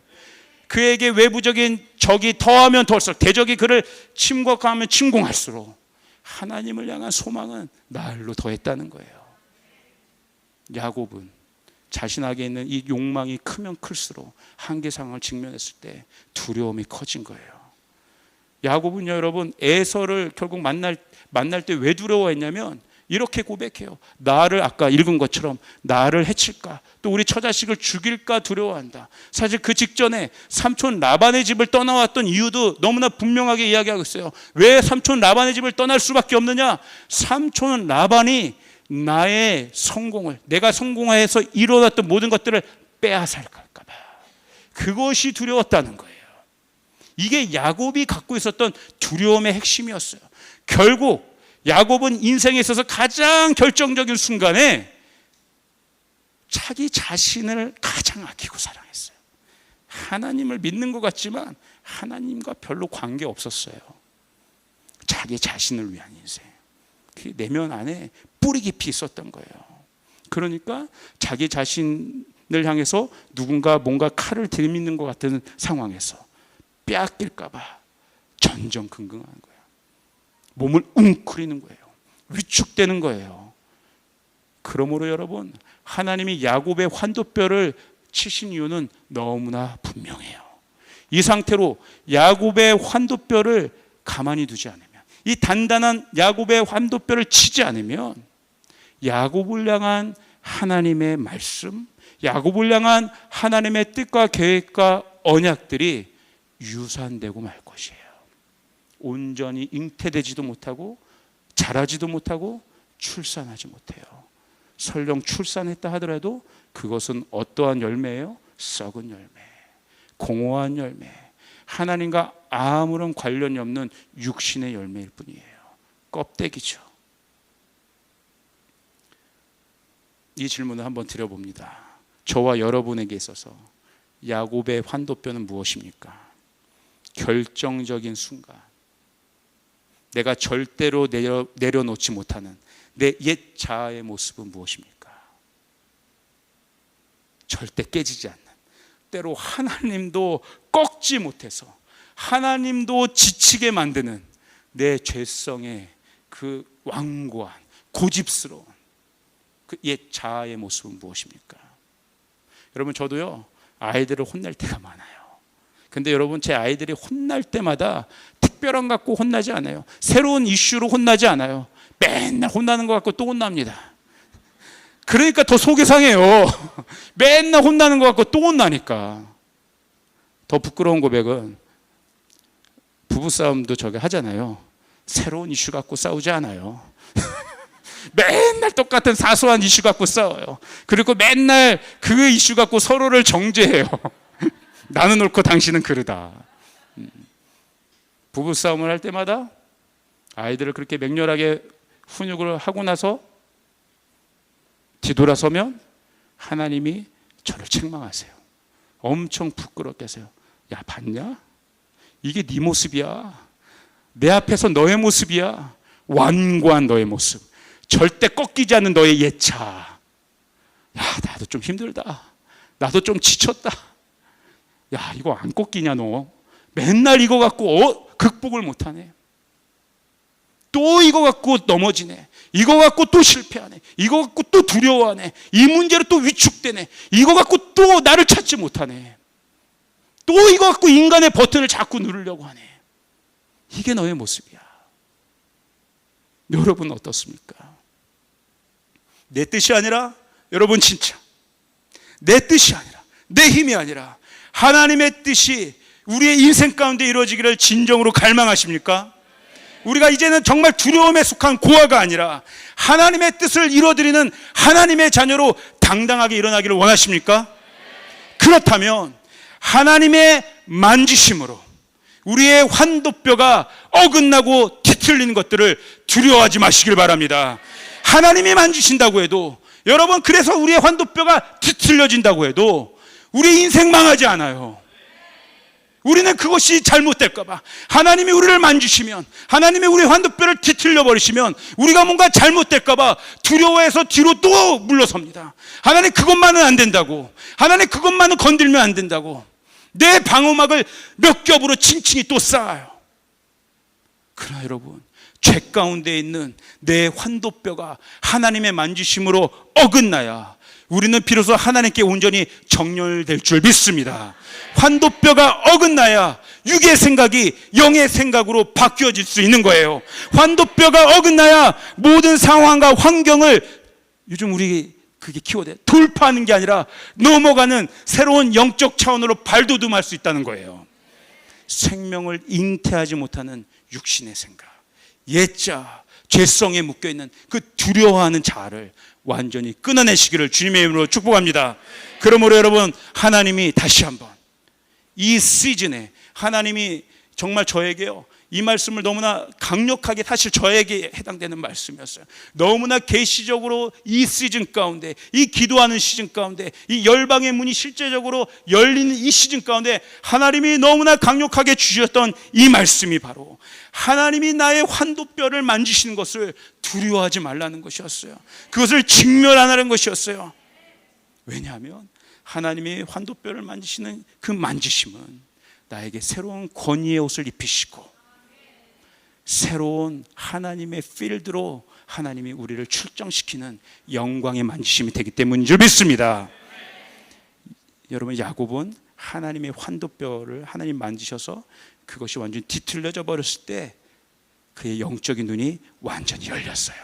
그에게 외부적인 적이 더하면 더할수록, 대적이 그를 침공하면 침공할수록 하나님을 향한 소망은 날로 더했다는 거예요. 야곱은 자신에게 있는 이 욕망이 크면 클수록 한계 상황을 직면했을 때 두려움이 커진 거예요. 야곱은요 여러분 에서를 결국 만날 때 왜 두려워했냐면 이렇게 고백해요. 나를, 아까 읽은 것처럼 나를 해칠까, 또 우리 처자식을 죽일까 두려워한다. 사실 그 직전에 삼촌 라반의 집을 떠나왔던 이유도 너무나 분명하게 이야기하고 있어요. 왜 삼촌 라반의 집을 떠날 수밖에 없느냐? 삼촌 라반이 나의 성공을, 내가 성공해서 이루어놨던 모든 것들을 빼앗을까 봐, 그것이 두려웠다는 거예요. 이게 야곱이 갖고 있었던 두려움의 핵심이었어요. 결국 야곱은 인생에 있어서 가장 결정적인 순간에 자기 자신을 가장 아끼고 사랑했어요. 하나님을 믿는 것 같지만 하나님과 별로 관계 없었어요. 자기 자신을 위한 인생, 그 내면 안에 뿌리 깊이 있었던 거예요. 그러니까 자기 자신을 향해서 누군가 뭔가 칼을 들이미는 것 같은 상황에서 빼앗길까 봐 전전긍긍한 거예요. 몸을 웅크리는 거예요. 위축되는 거예요. 그러므로 여러분 하나님이 야곱의 환도뼈를 치신 이유는 너무나 분명해요. 이 상태로 야곱의 환도뼈를 가만히 두지 않으면, 이 단단한 야곱의 환도뼈를 치지 않으면 야곱을 향한 하나님의 말씀, 야곱을 향한 하나님의 뜻과 계획과 언약들이 유산되고 말 것이에요. 온전히 잉태되지도 못하고 자라지도 못하고 출산하지 못해요. 설령 출산했다 하더라도 그것은 어떠한 열매예요? 썩은 열매, 공허한 열매, 하나님과 아무런 관련이 없는 육신의 열매일 뿐이에요. 껍데기죠. 이 질문을 한번 드려봅니다. 저와 여러분에게 있어서 야곱의 환도뼈는 무엇입니까? 결정적인 순간, 내가 절대로 내려놓지 못하는 내 옛 자아의 모습은 무엇입니까? 절대 깨지지 않는, 때로 하나님도 꺾지 못해서 하나님도 지치게 만드는 내 죄성의 그 완고한 고집스러운 그 옛 자아의 모습은 무엇입니까? 여러분 저도요 아이들을 혼낼 때가 많아요. 근데 여러분 제 아이들이 혼날 때마다 특별한 거 갖고 혼나지 않아요. 새로운 이슈로 혼나지 않아요. 맨날 혼나는 거 갖고 또 혼납니다. 그러니까 더 속이 상해요. 맨날 혼나는 거 갖고 또 혼나니까. 더 부끄러운 고백은 부부싸움도 저게 하잖아요. 새로운 이슈 갖고 싸우지 않아요. 맨날 똑같은 사소한 이슈 갖고 싸워요. 그리고 맨날 그 이슈 갖고 서로를 정죄해요. 나는 옳고 당신은 그르다. 부부싸움을 할 때마다 아이들을 그렇게 맹렬하게 훈육을 하고 나서 뒤돌아서면 하나님이 저를 책망하세요. 엄청 부끄럽게 하세요. 야 봤냐? 이게 네 모습이야. 내 앞에서 너의 모습이야. 완고한 너의 모습, 절대 꺾이지 않는 너의 예차. 야 나도 좀 힘들다. 나도 좀 지쳤다. 야 이거 안 꺾이냐 너. 맨날 이거 갖고 극복을 못하네. 또 이거 갖고 넘어지네, 이거 갖고 또 실패하네, 이거 갖고 또 두려워하네, 이 문제로 또 위축되네, 이거 갖고 또 나를 찾지 못하네, 또 이거 갖고 인간의 버튼을 자꾸 누르려고 하네. 이게 너의 모습이야. 여러분 어떻습니까? 내 뜻이 아니라, 여러분 진짜 내 뜻이 아니라, 내 힘이 아니라 하나님의 뜻이 우리의 인생 가운데 이루어지기를 진정으로 갈망하십니까? 우리가 이제는 정말 두려움에 속한 고아가 아니라 하나님의 뜻을 이루어드리는 하나님의 자녀로 당당하게 일어나기를 원하십니까? 그렇다면 하나님의 만지심으로 우리의 환도뼈가 어긋나고 뒤틀리는 것들을 두려워하지 마시길 바랍니다. 하나님이 만지신다고 해도, 여러분, 그래서 우리의 환도뼈가 뒤틀려진다고 해도 우리 인생 망하지 않아요. 우리는 그것이 잘못될까봐, 하나님이 우리를 만지시면, 하나님이 우리 환도뼈를 뒤틀려 버리시면 우리가 뭔가 잘못될까봐 두려워해서 뒤로 또 물러섭니다. 하나님 그것만은 안 된다고, 하나님 그것만은 건들면 안 된다고 내 방어막을 몇 겹으로 칭칭이 또 쌓아요. 그러나 여러분, 죄 가운데 있는 내 환도뼈가 하나님의 만지심으로 어긋나야 우리는 비로소 하나님께 온전히 정렬될 줄 믿습니다. 환도뼈가 어긋나야 육의 생각이 영의 생각으로 바뀌어질 수 있는 거예요. 환도뼈가 어긋나야 모든 상황과 환경을, 요즘 우리 그게 키워드, 돌파하는 게 아니라 넘어가는 새로운 영적 차원으로 발돋움할 수 있다는 거예요. 생명을 잉태하지 못하는 육신의 생각, 옛자, 죄성에 묶여있는 그 두려워하는 자아를 완전히 끊어내시기를 주님의 이름으로 축복합니다. 그러므로 여러분, 하나님이 다시 한번 이 시즌에 하나님이 정말 저에게요, 이 말씀을 너무나 강력하게, 사실 저에게 해당되는 말씀이었어요. 너무나 계시적으로 이 시즌 가운데, 이 기도하는 시즌 가운데, 이 열방의 문이 실제적으로 열리는 이 시즌 가운데 하나님이 너무나 강력하게 주셨던 이 말씀이 바로 하나님이 나의 환도뼈를 만지시는 것을 두려워하지 말라는 것이었어요. 그것을 직면하라는 것이었어요. 왜냐하면 하나님이 환도뼈를 만지시는 그 만지심은 나에게 새로운 권위의 옷을 입히시고 새로운 하나님의 필드로 하나님이 우리를 출정시키는 영광의 만지심이 되기 때문인 줄 믿습니다. 여러분, 야곱은 하나님의 환도뼈를 하나님 만지셔서 그것이 완전히 뒤틀려져 버렸을 때 그의 영적인 눈이 완전히 열렸어요.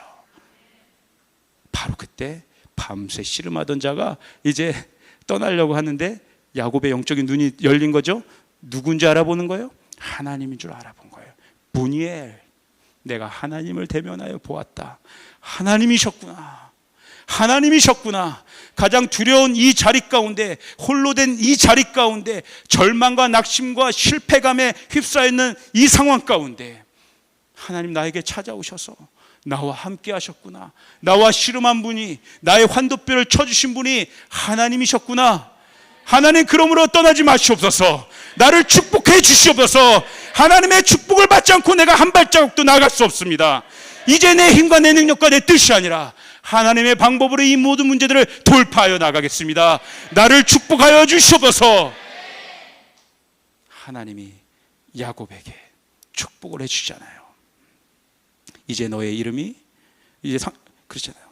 바로 그때 밤새 씨름하던 자가 이제 떠나려고 하는데 야곱의 영적인 눈이 열린 거죠. 누군지 알아보는 거예요? 하나님인 줄 알아본 거예요. 분이엘, 내가 하나님을 대면하여 보았다. 하나님이셨구나. 하나님이셨구나. 가장 두려운 이 자리 가운데, 홀로 된 이 자리 가운데, 절망과 낙심과 실패감에 휩싸여 있는 이 상황 가운데 하나님 나에게 찾아오셔서 나와 함께 하셨구나. 나와 씨름한 분이, 나의 환도뼈를 쳐주신 분이 하나님이셨구나. 하나님, 그러므로 떠나지 마시옵소서. 나를 축복해 주시옵소서. 하나님의 축복을 받지 않고 내가 한 발자국도 나갈 수 없습니다. 이제 내 힘과 내 능력과 내 뜻이 아니라 하나님의 방법으로 이 모든 문제들을 돌파하여 나가겠습니다. 나를 축복하여 주시옵소서. 하나님이 야곱에게 축복을 해주잖아요. 이제 너의 이름이, 그렇잖아요.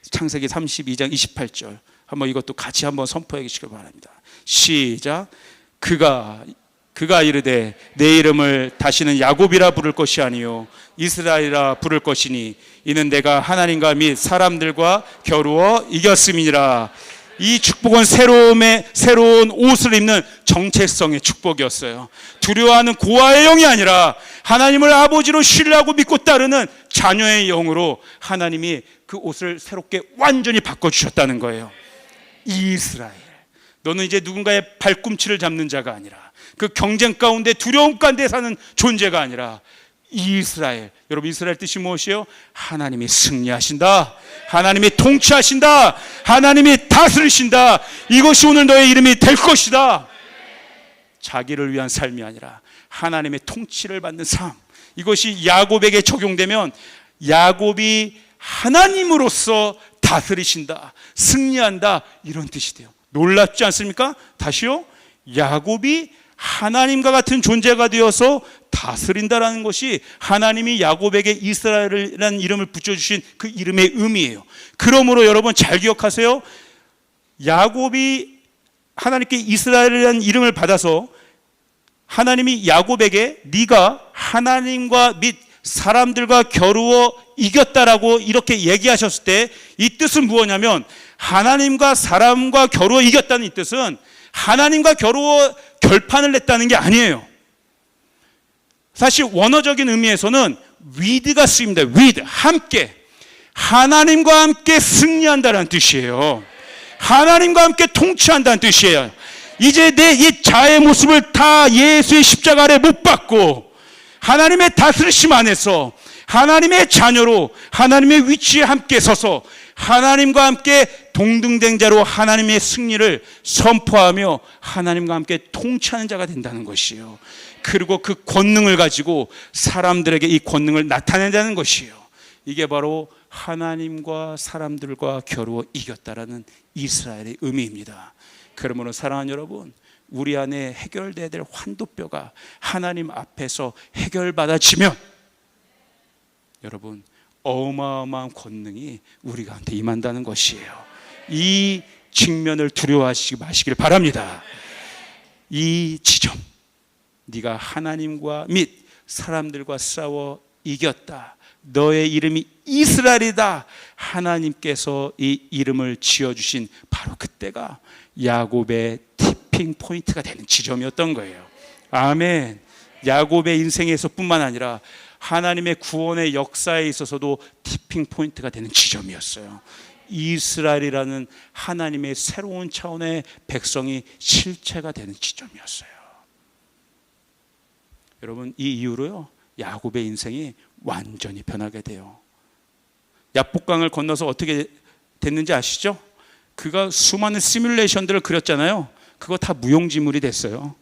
창세기 32장 28절 한번 이것도 같이 한번 선포해 주시길 바랍니다. 시작. 그가 이르되 내 이름을 다시는 야곱이라 부를 것이 아니요 이스라엘이라 부를 것이니 이는 내가 하나님과 및 사람들과 겨루어 이겼음이니라. 이 축복은 새로운 옷을 입는 정체성의 축복이었어요. 두려워하는 고아의 영이 아니라 하나님을 아버지로 신뢰하고 믿고 따르는 자녀의 영으로 하나님이 그 옷을 새롭게 완전히 바꿔주셨다는 거예요. 이스라엘, 너는 이제 누군가의 발꿈치를 잡는 자가 아니라, 그 경쟁 가운데 두려움 가운데 사는 존재가 아니라 이스라엘. 여러분, 이스라엘 뜻이 무엇이에요? 하나님이 승리하신다, 하나님이 통치하신다, 하나님이 다스리신다. 이것이 오늘 너의 이름이 될 것이다. 자기를 위한 삶이 아니라 하나님의 통치를 받는 삶, 이것이 야곱에게 적용되면 야곱이 하나님으로서 다스리신다, 승리한다, 이런 뜻이 돼요. 놀랍지 않습니까? 다시요. 야곱이 하나님과 같은 존재가 되어서 다스린다라는 것이 하나님이 야곱에게 이스라엘이라는 이름을 붙여주신 그 이름의 의미예요. 그러므로 여러분 잘 기억하세요. 야곱이 하나님께 이스라엘이라는 이름을 받아서 하나님이 야곱에게 네가 하나님과 및 사람들과 겨루어 이겼다라고 이렇게 얘기하셨을 때 이 뜻은 무엇냐면, 하나님과 사람과 겨루어 이겼다는 이 뜻은 하나님과 겨루어 결판을 냈다는 게 아니에요. 사실 원어적인 의미에서는 with가 쓰입니다. with, 함께, 하나님과 함께 승리한다는 뜻이에요. 하나님과 함께 통치한다는 뜻이에요. 이제 내 이 자의 모습을 다 예수의 십자가 아래 못 박고 하나님의 다스리심 안에서 하나님의 자녀로 하나님의 위치에 함께 서서 하나님과 함께 동등된자로 하나님의 승리를 선포하며 하나님과 함께 통치하는 자가 된다는 것이에요. 그리고 그 권능을 가지고 사람들에게 이 권능을 나타낸다는 것이에요. 이게 바로 하나님과 사람들과 겨루어 이겼다라는 이스라엘의 의미입니다. 그러므로 사랑하는 여러분, 우리 안에 해결돼야 될 환도뼈가 하나님 앞에서 해결받아지면 여러분 어마어마한 권능이 우리 가운데 임한다는 것이에요. 이 직면을 두려워하시지 마시길 바랍니다. 이 지점, 네가 하나님과 및 사람들과 싸워 이겼다, 너의 이름이 이스라엘이다, 하나님께서 이 이름을 지어주신 바로 그때가 야곱의 티핑 포인트가 되는 지점이었던 거예요. 아멘. 야곱의 인생에서 뿐만 아니라 하나님의 구원의 역사에 있어서도 티핑 포인트가 되는 지점이었어요. 이스라엘이라는 하나님의 새로운 차원의 백성이 실체가 되는 지점이었어요. 여러분, 이 이후로요, 야곱의 인생이 완전히 변하게 돼요. 야복강을 건너서 어떻게 됐는지 아시죠? 그가 수많은 시뮬레이션들을 그렸잖아요. 그거 다 무용지물이 됐어요.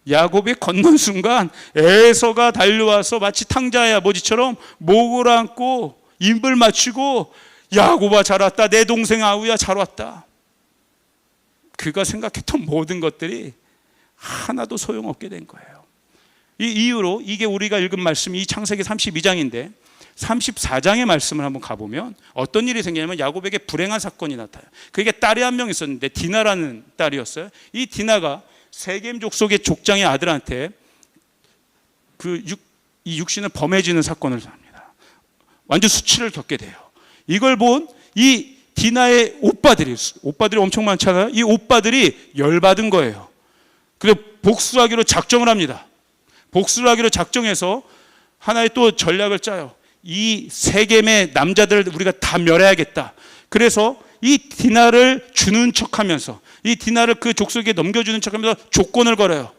야곱이 건넌 순간 에서가 달려와서 마치 탕자의 아버지처럼 목을 안고 입을 맞추고, 야곱아 잘 왔다, 내 동생 아우야 잘 왔다. 그가 생각했던 모든 것들이 하나도 소용없게 된 거예요. 이 이후로, 이게 우리가 읽은 말씀이 이 창세기 32장인데 34장의 말씀을 한번 가보면 어떤 일이 생기냐면, 야곱에게 불행한 사건이 나타나요. 그에게 딸이 한 명 있었는데 디나라는 딸이었어요. 이 디나가 세겜 족속의 족장의 아들한테 이 육신을 범해지는 사건을 합니다. 완전 수치를 겪게 돼요. 이걸 본 이 디나의 오빠들이 엄청 많잖아요. 이 오빠들이 열받은 거예요. 그래서 복수하기로 작정을 합니다. 복수를 하기로 작정해서 하나의 또 전략을 짜요. 이 세겜의 남자들을 우리가 다 멸해야겠다. 그래서 이 디나를 주는 척하면서, 이 디나를 그 족속에게 넘겨주는 척하면서 조건을 걸어요.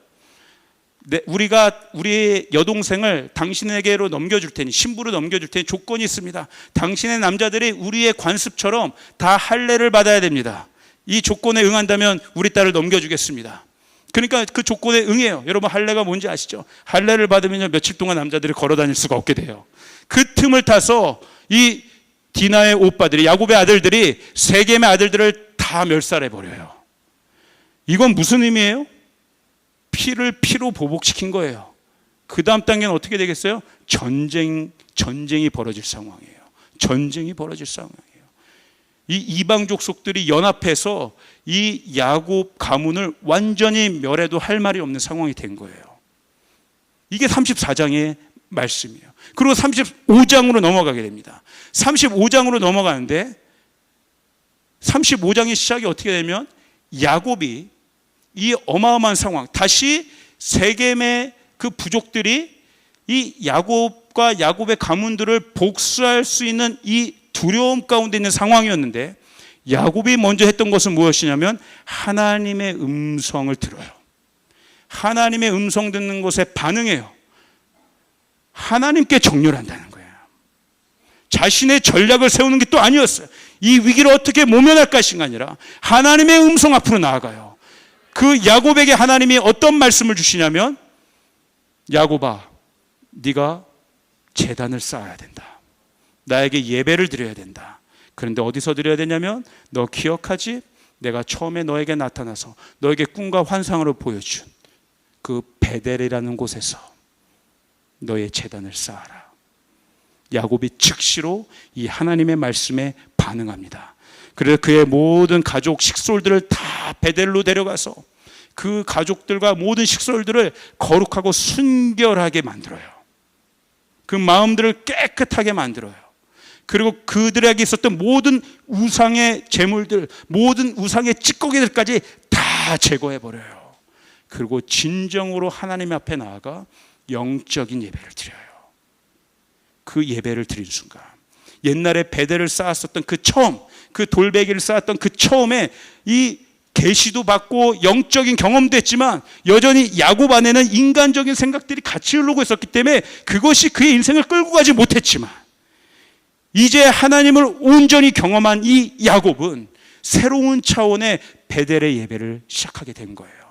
우리가 우리의 여동생을 당신에게로 넘겨줄 테니, 신부로 넘겨줄 테니 조건이 있습니다. 당신의 남자들이 우리의 관습처럼 다 할례를 받아야 됩니다. 이 조건에 응한다면 우리 딸을 넘겨주겠습니다. 그러니까 그 조건에 응해요. 여러분, 할례가 뭔지 아시죠? 할례를 받으면 며칠 동안 남자들이 걸어 다닐 수가 없게 돼요. 그 틈을 타서 이 디나의 오빠들이, 야곱의 아들들이 세겜의 아들들을 다 멸살해버려요. 이건 무슨 의미예요? 피를 피로 보복시킨 거예요. 그 다음 단계는 어떻게 되겠어요? 전쟁이 벌어질 상황이에요. 전쟁이 벌어질 상황이에요. 이 이방 족속들이 연합해서 이 야곱 가문을 완전히 멸해도 할 말이 없는 상황이 된 거예요. 이게 34장의 말씀이에요. 그리고 35장으로 넘어가게 됩니다. 35장으로 넘어가는데 35장의 시작이 어떻게 되면, 야곱이 이 어마어마한 상황, 다시 세겜의 그 부족들이 이 야곱과 야곱의 가문들을 복수할 수 있는 이 두려움 가운데 있는 상황이었는데, 야곱이 먼저 했던 것은 무엇이냐면 하나님의 음성을 들어요. 하나님의 음성 듣는 것에 반응해요. 하나님께 정렬한다는 거예요. 자신의 전략을 세우는 게 또 아니었어요. 이 위기를 어떻게 모면할 것인가 아니라 하나님의 음성 앞으로 나아가요. 그 야곱에게 하나님이 어떤 말씀을 주시냐면, 야곱아, 네가 제단을 쌓아야 된다. 나에게 예배를 드려야 된다. 그런데 어디서 드려야 되냐면, 너 기억하지? 내가 처음에 너에게 나타나서 너에게 꿈과 환상으로 보여준 그 베델이라는 곳에서 너의 제단을 쌓아라. 야곱이 즉시로 이 하나님의 말씀에 반응합니다. 그래서 그의 모든 가족 식솔들을 다 베델로 데려가서 그 가족들과 모든 식솔들을 거룩하고 순결하게 만들어요. 그 마음들을 깨끗하게 만들어요. 그리고 그들에게 있었던 모든 우상의 제물들, 모든 우상의 찌꺼기들까지 다 제거해버려요. 그리고 진정으로 하나님 앞에 나아가 영적인 예배를 드려요. 그 예배를 드린 순간, 옛날에 베델을 쌓았었던 그 처음, 그 돌베개를 쌓았던 그 처음에 이 계시도 받고 영적인 경험도 했지만 여전히 야곱 안에는 인간적인 생각들이 같이 흐르고 있었기 때문에 그것이 그의 인생을 끌고 가지 못했지만, 이제 하나님을 온전히 경험한 이 야곱은 새로운 차원의 베델의 예배를 시작하게 된 거예요.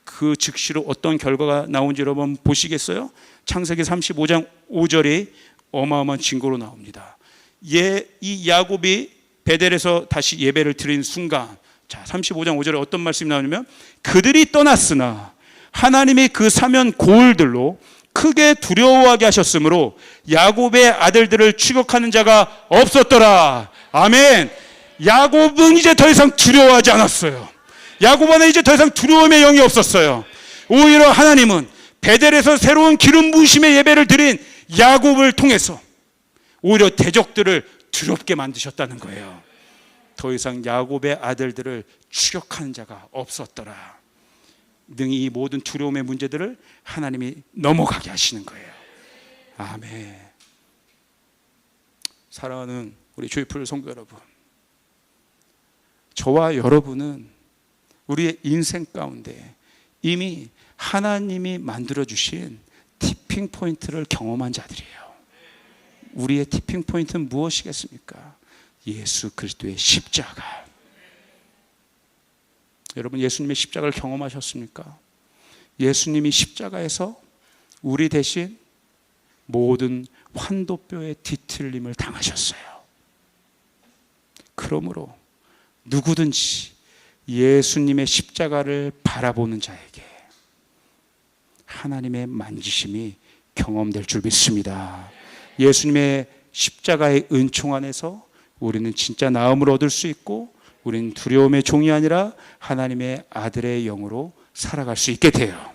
그 즉시로 어떤 결과가 나온지 여러분 보시겠어요? 창세기 35장 5절이 어마어마한 증거로 나옵니다. 이 야곱이 베델에서 다시 예배를 드린 순간, 자, 35장 5절에 어떤 말씀이 나오냐면, 그들이 떠났으나 하나님이 그 사면 고을들로 크게 두려워하게 하셨으므로 야곱의 아들들을 추격하는 자가 없었더라. 아멘. 야곱은 이제 더 이상 두려워하지 않았어요. 야곱 안에 이제 더 이상 두려움의 영이 없었어요. 오히려 하나님은 베델에서 새로운 기름 부으심의 예배를 드린 야곱을 통해서 오히려 대적들을 두렵게 만드셨다는 거예요. 더 이상 야곱의 아들들을 추격하는 자가 없었더라. 능히 이 모든 두려움의 문제들을 하나님이 넘어가게 하시는 거예요. 아멘. 사랑하는 우리 조이풀 성도 여러분, 저와 여러분은 우리의 인생 가운데 이미 하나님이 만들어주신 티핑 포인트를 경험한 자들이에요. 우리의 티핑 포인트는 무엇이겠습니까? 예수 그리스도의 십자가. 여러분, 예수님의 십자가를 경험하셨습니까? 예수님이 십자가에서 우리 대신 모든 환도뼈의 뒤틀림을 당하셨어요. 그러므로 누구든지 예수님의 십자가를 바라보는 자에게 하나님의 만지심이 경험될 줄 믿습니다. 예수님의 십자가의 은총 안에서 우리는 진짜 나음을 얻을 수 있고, 우리는 두려움의 종이 아니라 하나님의 아들의 영으로 살아갈 수 있게 돼요.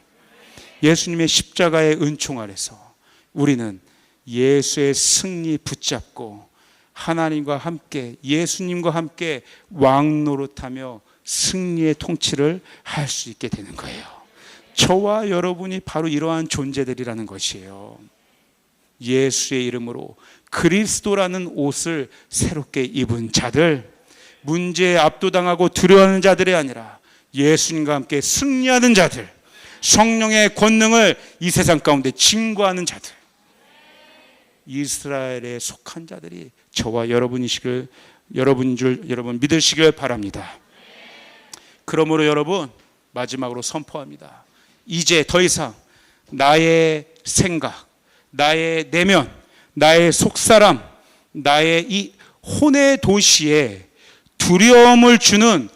예수님의 십자가의 은총 아래서 우리는 예수의 승리 붙잡고 하나님과 함께, 예수님과 함께 왕노릇하며 승리의 통치를 할 수 있게 되는 거예요. 저와 여러분이 바로 이러한 존재들이라는 것이에요. 예수의 이름으로 그리스도라는 옷을 새롭게 입은 자들, 문제에 압도당하고 두려워하는 자들이 아니라 예수님과 함께 승리하는 자들, 성령의 권능을 이 세상 가운데 증거하는 자들, 이스라엘에 속한 자들이 저와 여러분인 줄 여러분 믿으시길 바랍니다. 그러므로 여러분, 마지막으로 선포합니다. 이제 더 이상 나의 생각, 나의 내면, 나의 속사람, 나의 이 혼의 도시에 두려움을 주는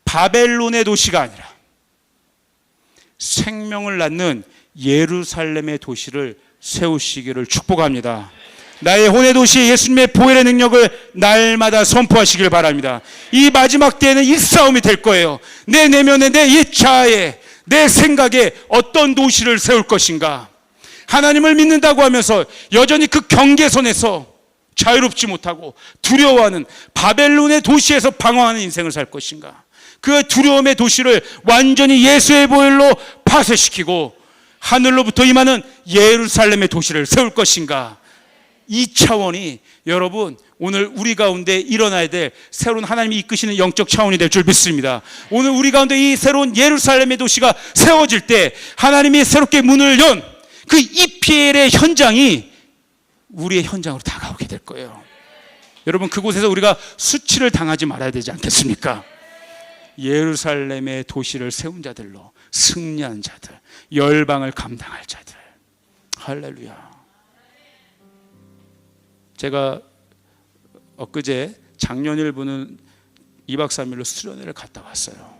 바벨론의 도시가 아니라 생명을 낳는 예루살렘의 도시를 세우시기를 축복합니다. 나의 혼의 도시 예수님의 보혈의 능력을 날마다 선포하시길 바랍니다. 이 마지막 때에는 이 싸움이 될 거예요. 내 내면에, 내 이차에, 내 생각에 어떤 도시를 세울 것인가. 하나님을 믿는다고 하면서 여전히 그 경계선에서 자유롭지 못하고 두려워하는 바벨론의 도시에서 방황하는 인생을 살 것인가. 그 두려움의 도시를 완전히 예수의 보혈로 파쇄시키고 하늘로부터 임하는 예루살렘의 도시를 세울 것인가. 이 차원이 여러분 오늘 우리 가운데 일어나야 될 새로운 하나님이 이끄시는 영적 차원이 될 줄 믿습니다. 오늘 우리 가운데 이 새로운 예루살렘의 도시가 세워질 때 하나님이 새롭게 문을 연 그 EPL의 현장이 우리의 현장으로 다가오게 될 거예요. 여러분, 그곳에서 우리가 수치를 당하지 말아야 되지 않겠습니까? 예루살렘의 도시를 세운 자들로 승리한 자들, 열방을 감당할 자들. 할렐루야. 제가 엊그제 작년일 부는 2박 3일로 수련회를 갔다 왔어요.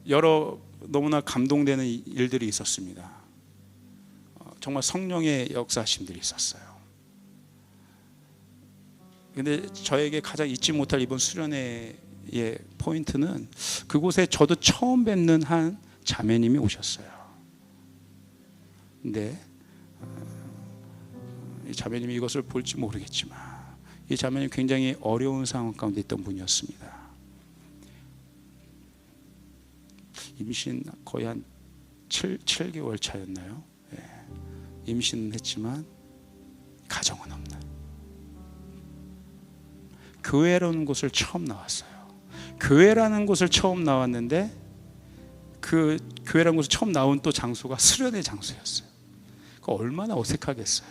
여러 너무나 감동되는 일들이 있었습니다. 정말 성령의 역사하심들이 있었어요. 근데 저에게 가장 잊지 못할 이번 수련회의 포인트는 그곳에 저도 처음 뵙는 한 자매님이 오셨어요. 근데 이 자매님이 이것을 볼지 모르겠지만 이 자매님 굉장히 어려운 상황 가운데 있던 분이었습니다. 임신 거의 한 7개월 차였나요? 예. 임신은 했지만 가정은 없는, 교회라는 곳을 처음 나왔어요. 교회라는 곳을 처음 나왔는데 그 교회라는 곳을 처음 나온 또 장소가 수련의 장소였어요. 얼마나 어색하겠어요.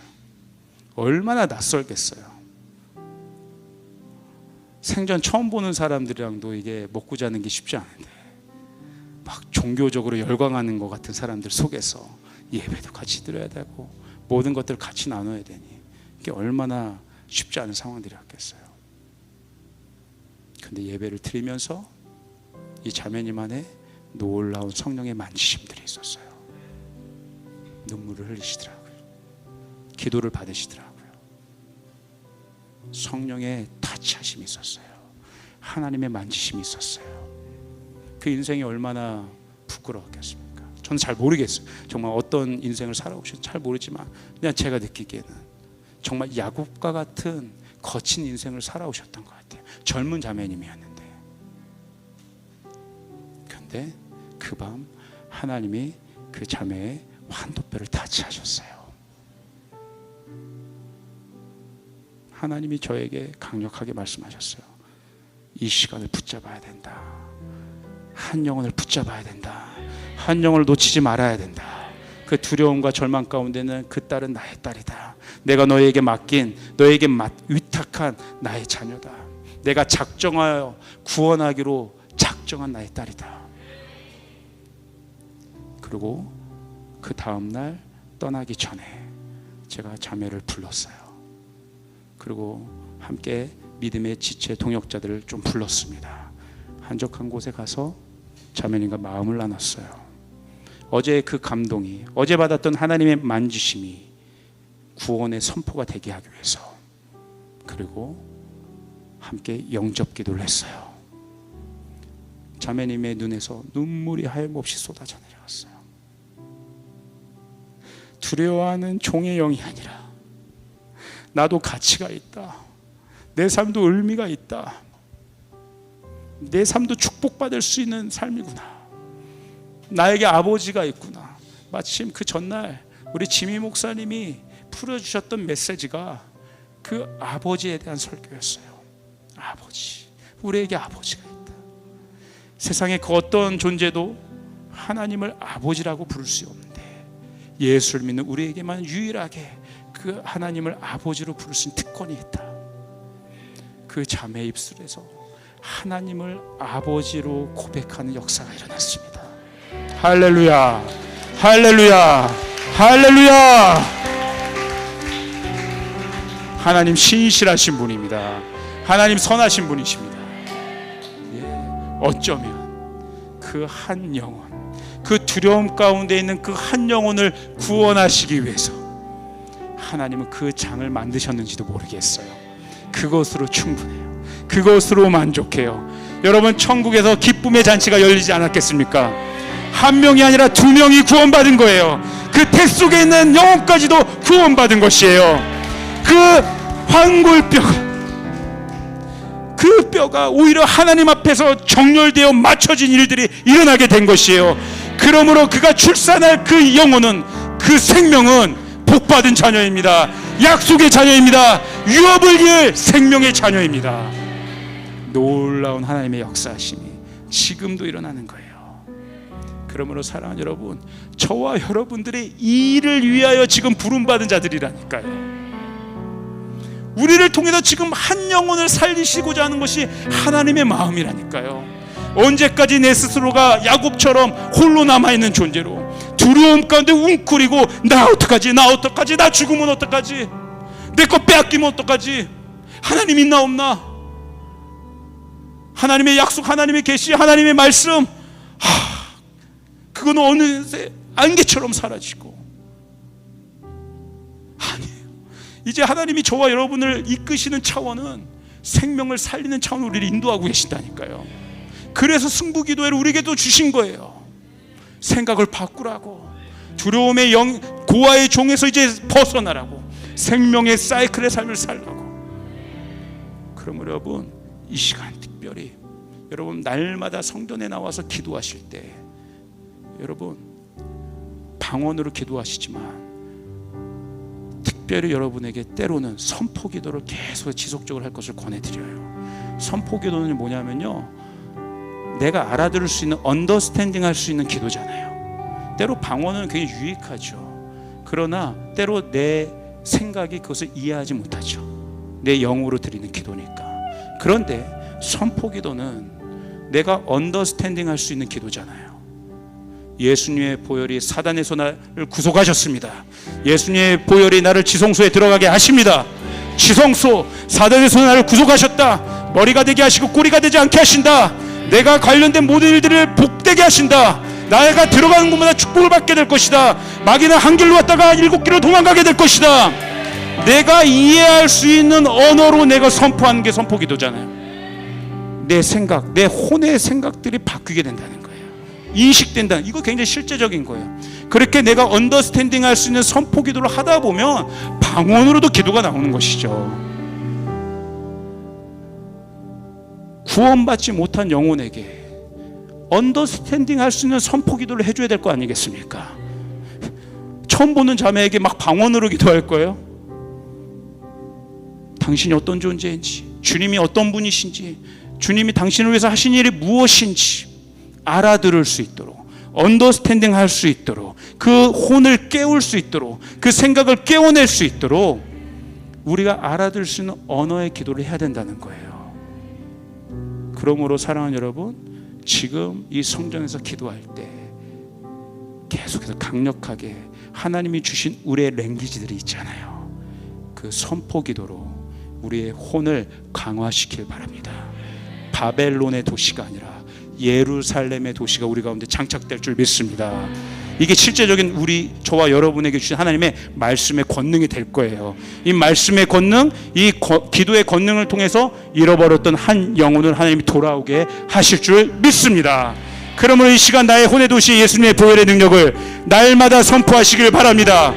얼마나 낯설겠어요. 생전 처음 보는 사람들이랑도 이게 먹고 자는 게 쉽지 않은데 막 종교적으로 열광하는 것 같은 사람들 속에서 예배도 같이 드려야 되고 모든 것들을 같이 나눠야 되니 이게 얼마나 쉽지 않은 상황들이었겠어요. 근데 예배를 드리면서 이 자매님 안에 놀라운 성령의 만지심들이 있었어요. 눈물을 흘리시더라고요. 기도를 받으시더라고요. 성령의 타치하심이 있었어요. 하나님의 만지심이 있었어요. 그 인생이 얼마나 부끄러웠겠습니까? 저는 잘 모르겠어요. 정말 어떤 인생을 살아오셨는지 잘 모르지만 그냥 제가 느끼기에는 정말 야곱과 같은 거친 인생을 살아오셨던 것 같아요. 젊은 자매님이었는데, 근데 그 밤 하나님이 그 자매의 환도뼈를 타치하셨어요. 하나님이 저에게 강력하게 말씀하셨어요. 이 시간을 붙잡아야 된다. 한 영혼을 붙잡아야 된다. 한 영혼을 놓치지 말아야 된다. 그 두려움과 절망 가운데는 그 딸은 나의 딸이다. 내가 너에게 맡긴, 너에게 위탁한 나의 자녀다. 내가 작정하여 구원하기로 작정한 나의 딸이다. 그리고 그 다음날 떠나기 전에 제가 자매를 불렀어요. 그리고 함께 믿음의 지체 동역자들을 좀 불렀습니다. 한적한 곳에 가서 자매님과 마음을 나눴어요. 어제의 그 감동이, 어제 받았던 하나님의 만지심이 구원의 선포가 되게 하기 위해서, 그리고 함께 영접 기도를 했어요. 자매님의 눈에서 눈물이 하염없이 쏟아져 내려왔어요. 두려워하는 종의 영이 아니라 나도 가치가 있다. 내 삶도 의미가 있다. 내 삶도 축복받을 수 있는 삶이구나. 나에게 아버지가 있구나. 마침 그 전날 우리 지미 목사님이 풀어주셨던 메시지가 그 아버지에 대한 설교였어요. 아버지, 우리에게 아버지가 있다. 세상에 그 어떤 존재도 하나님을 아버지라고 부를 수 없는데 예수를 믿는 우리에게만 유일하게 그 하나님을 아버지로 부를 수 있는 특권이 있다. 그 자매 입술에서 하나님을 아버지로 고백하는 역사가 일어났습니다. 할렐루야, 할렐루야, 할렐루야. 하나님 신실하신 분입니다. 하나님 선하신 분이십니다. 어쩌면 그 한 영혼, 그 두려움 가운데 있는 그 한 영혼을 구원하시기 위해서 하나님은 그 장을 만드셨는지도 모르겠어요. 그것으로 충분해요. 그것으로 만족해요. 여러분, 천국에서 기쁨의 잔치가 열리지 않았겠습니까? 한 명이 아니라 두 명이 구원받은 거예요. 그 태 속에 있는 영혼까지도 구원받은 것이에요. 그 환골뼈가, 그 뼈가 오히려 하나님 앞에서 정렬되어 맞춰진 일들이 일어나게 된 것이에요. 그러므로 그가 출산할 그 영혼은, 그 생명은 복받은 자녀입니다. 약속의 자녀입니다. 유업을 이을 생명의 자녀입니다. 놀라운 하나님의 역사하심이 지금도 일어나는 거예요. 그러므로 사랑하는 여러분, 저와 여러분들의 이 일을 위하여 지금 부름받은 자들이라니까요. 우리를 통해서 지금 한 영혼을 살리시고자 하는 것이 하나님의 마음이라니까요. 언제까지 내 스스로가 야곱처럼 홀로 남아있는 존재로 두려움 가운데 웅크리고 나 어떡하지, 나 어떡하지, 나 죽으면 어떡하지, 내 것 빼앗기면 어떡하지, 하나님 있나 없나, 하나님의 약속, 하나님의 계시, 하나님의 말씀, 그건 어느새 안개처럼 사라지고. 아니에요. 이제 하나님이 저와 여러분을 이끄시는 차원은 생명을 살리는 차원으로 우리를 인도하고 계신다니까요. 그래서 승부기도회를 우리에게도 주신 거예요. 생각을 바꾸라고, 두려움의 고아의 종에서 이제 벗어나라고, 생명의 사이클의 삶을 살라고. 그럼 여러분, 이 시간 특별히 여러분 날마다 성전에 나와서 기도하실 때 여러분 방언으로 기도하시지만 특별히 여러분에게 때로는 선포기도를 계속 지속적으로 할 것을 권해드려요. 선포기도는 뭐냐면요, 내가 알아들을 수 있는, 언더스탠딩 할 수 있는 기도잖아요. 때로 방언은 굉장히 유익하죠. 그러나 때로 내 생각이 그것을 이해하지 못하죠. 내 영으로 드리는 기도니까. 그런데 선포기도는 내가 언더스탠딩 할 수 있는 기도잖아요. 예수님의 보혈이 사단에서 나를 구속하셨습니다. 예수님의 보혈이 나를 지성소에 들어가게 하십니다. 지성소, 사단에서 나를 구속하셨다. 머리가 되게 하시고 꼬리가 되지 않게 하신다. 내가 관련된 모든 일들을 복되게 하신다. 나가 들어가는 곳마다 축복을 받게 될 것이다. 마귀는 한 길로 왔다가 7길로 도망가게 될 것이다. 내가 이해할 수 있는 언어로 내가 선포하는 게 선포기도잖아요. 내 생각, 내 혼의 생각들이 바뀌게 된다는 거예요. 인식된다. 이거 굉장히 실제적인 거예요. 그렇게 내가 언더스탠딩 할 수 있는 선포기도를 하다 보면 방언으로도 기도가 나오는 것이죠. 구원받지 못한 영혼에게 언더스탠딩 할 수 있는 선포기도를 해줘야 될 거 아니겠습니까? 처음 보는 자매에게 막 방언으로 기도할 거예요. 당신이 어떤 존재인지, 주님이 어떤 분이신지, 주님이 당신을 위해서 하신 일이 무엇인지 알아들을 수 있도록, 언더스탠딩 할 수 있도록, 그 혼을 깨울 수 있도록, 그 생각을 깨워낼 수 있도록 우리가 알아들을 수 있는 언어의 기도를 해야 된다는 거예요. 그러므로 사랑하는 여러분, 지금 이 성전에서 기도할 때 계속해서 강력하게 하나님이 주신 우리의 랭귀지들이 있잖아요. 그 선포 기도로 우리의 혼을 강화시킬 바랍니다. 바벨론의 도시가 아니라 예루살렘의 도시가 우리 가운데 장착될 줄 믿습니다. 이게 실제적인 저와 여러분에게 주신 하나님의 말씀의 권능이 될 거예요. 이 말씀의 권능, 기도의 권능을 통해서 잃어버렸던 한 영혼을 하나님이 돌아오게 하실 줄 믿습니다. 그러므로 이 시간 나의 혼의 도시 예수님의 보혈의 능력을 날마다 선포하시길 바랍니다.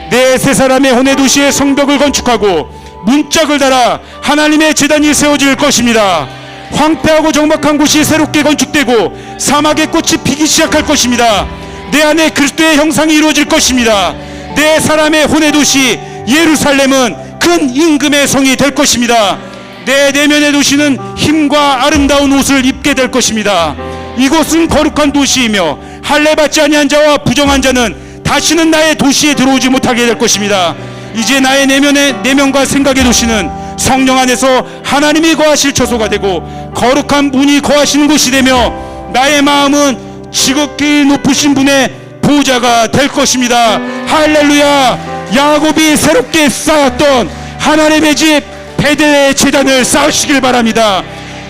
내 세 사람의 혼의 도시의 성벽을 건축하고 문짝을 달아 하나님의 제단이 세워질 것입니다. 황폐하고 적막한 곳이 새롭게 건축되고 사막의 꽃이 피기 시작할 것입니다. 내 안에 그리스도의 형상이 이루어질 것입니다. 내 사람의 혼의 도시 예루살렘은 큰 임금의 성이 될 것입니다. 내 내면의 도시는 힘과 아름다운 옷을 입게 될 것입니다. 이곳은 거룩한 도시이며 할례받지 아니한 자와 부정한 자는 다시는 나의 도시에 들어오지 못하게 될 것입니다. 이제 나의 내면과 생각의 도시는 성령 안에서 하나님이 거하실 처소가 되고 거룩한 분이 거하시는 곳이 되며 나의 마음은 지극히 높으신 분의 보좌가 될 것입니다. 할렐루야. 야곱이 새롭게 쌓았던 하나님의 집 베들레의 제단을 쌓으시길 바랍니다.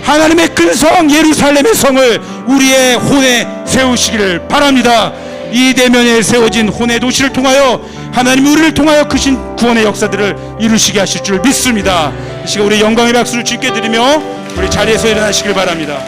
하나님의 큰 성 예루살렘의 성을 우리의 혼에 세우시기를 바랍니다. 이 대면에 세워진 혼의 도시를 통하여 하나님이 우리를 통하여 크신 구원의 역사들을 이루시게 하실 줄 믿습니다. 이 시간 우리 영광의 박수를 주께 드리며 우리 자리에서 일어나시길 바랍니다.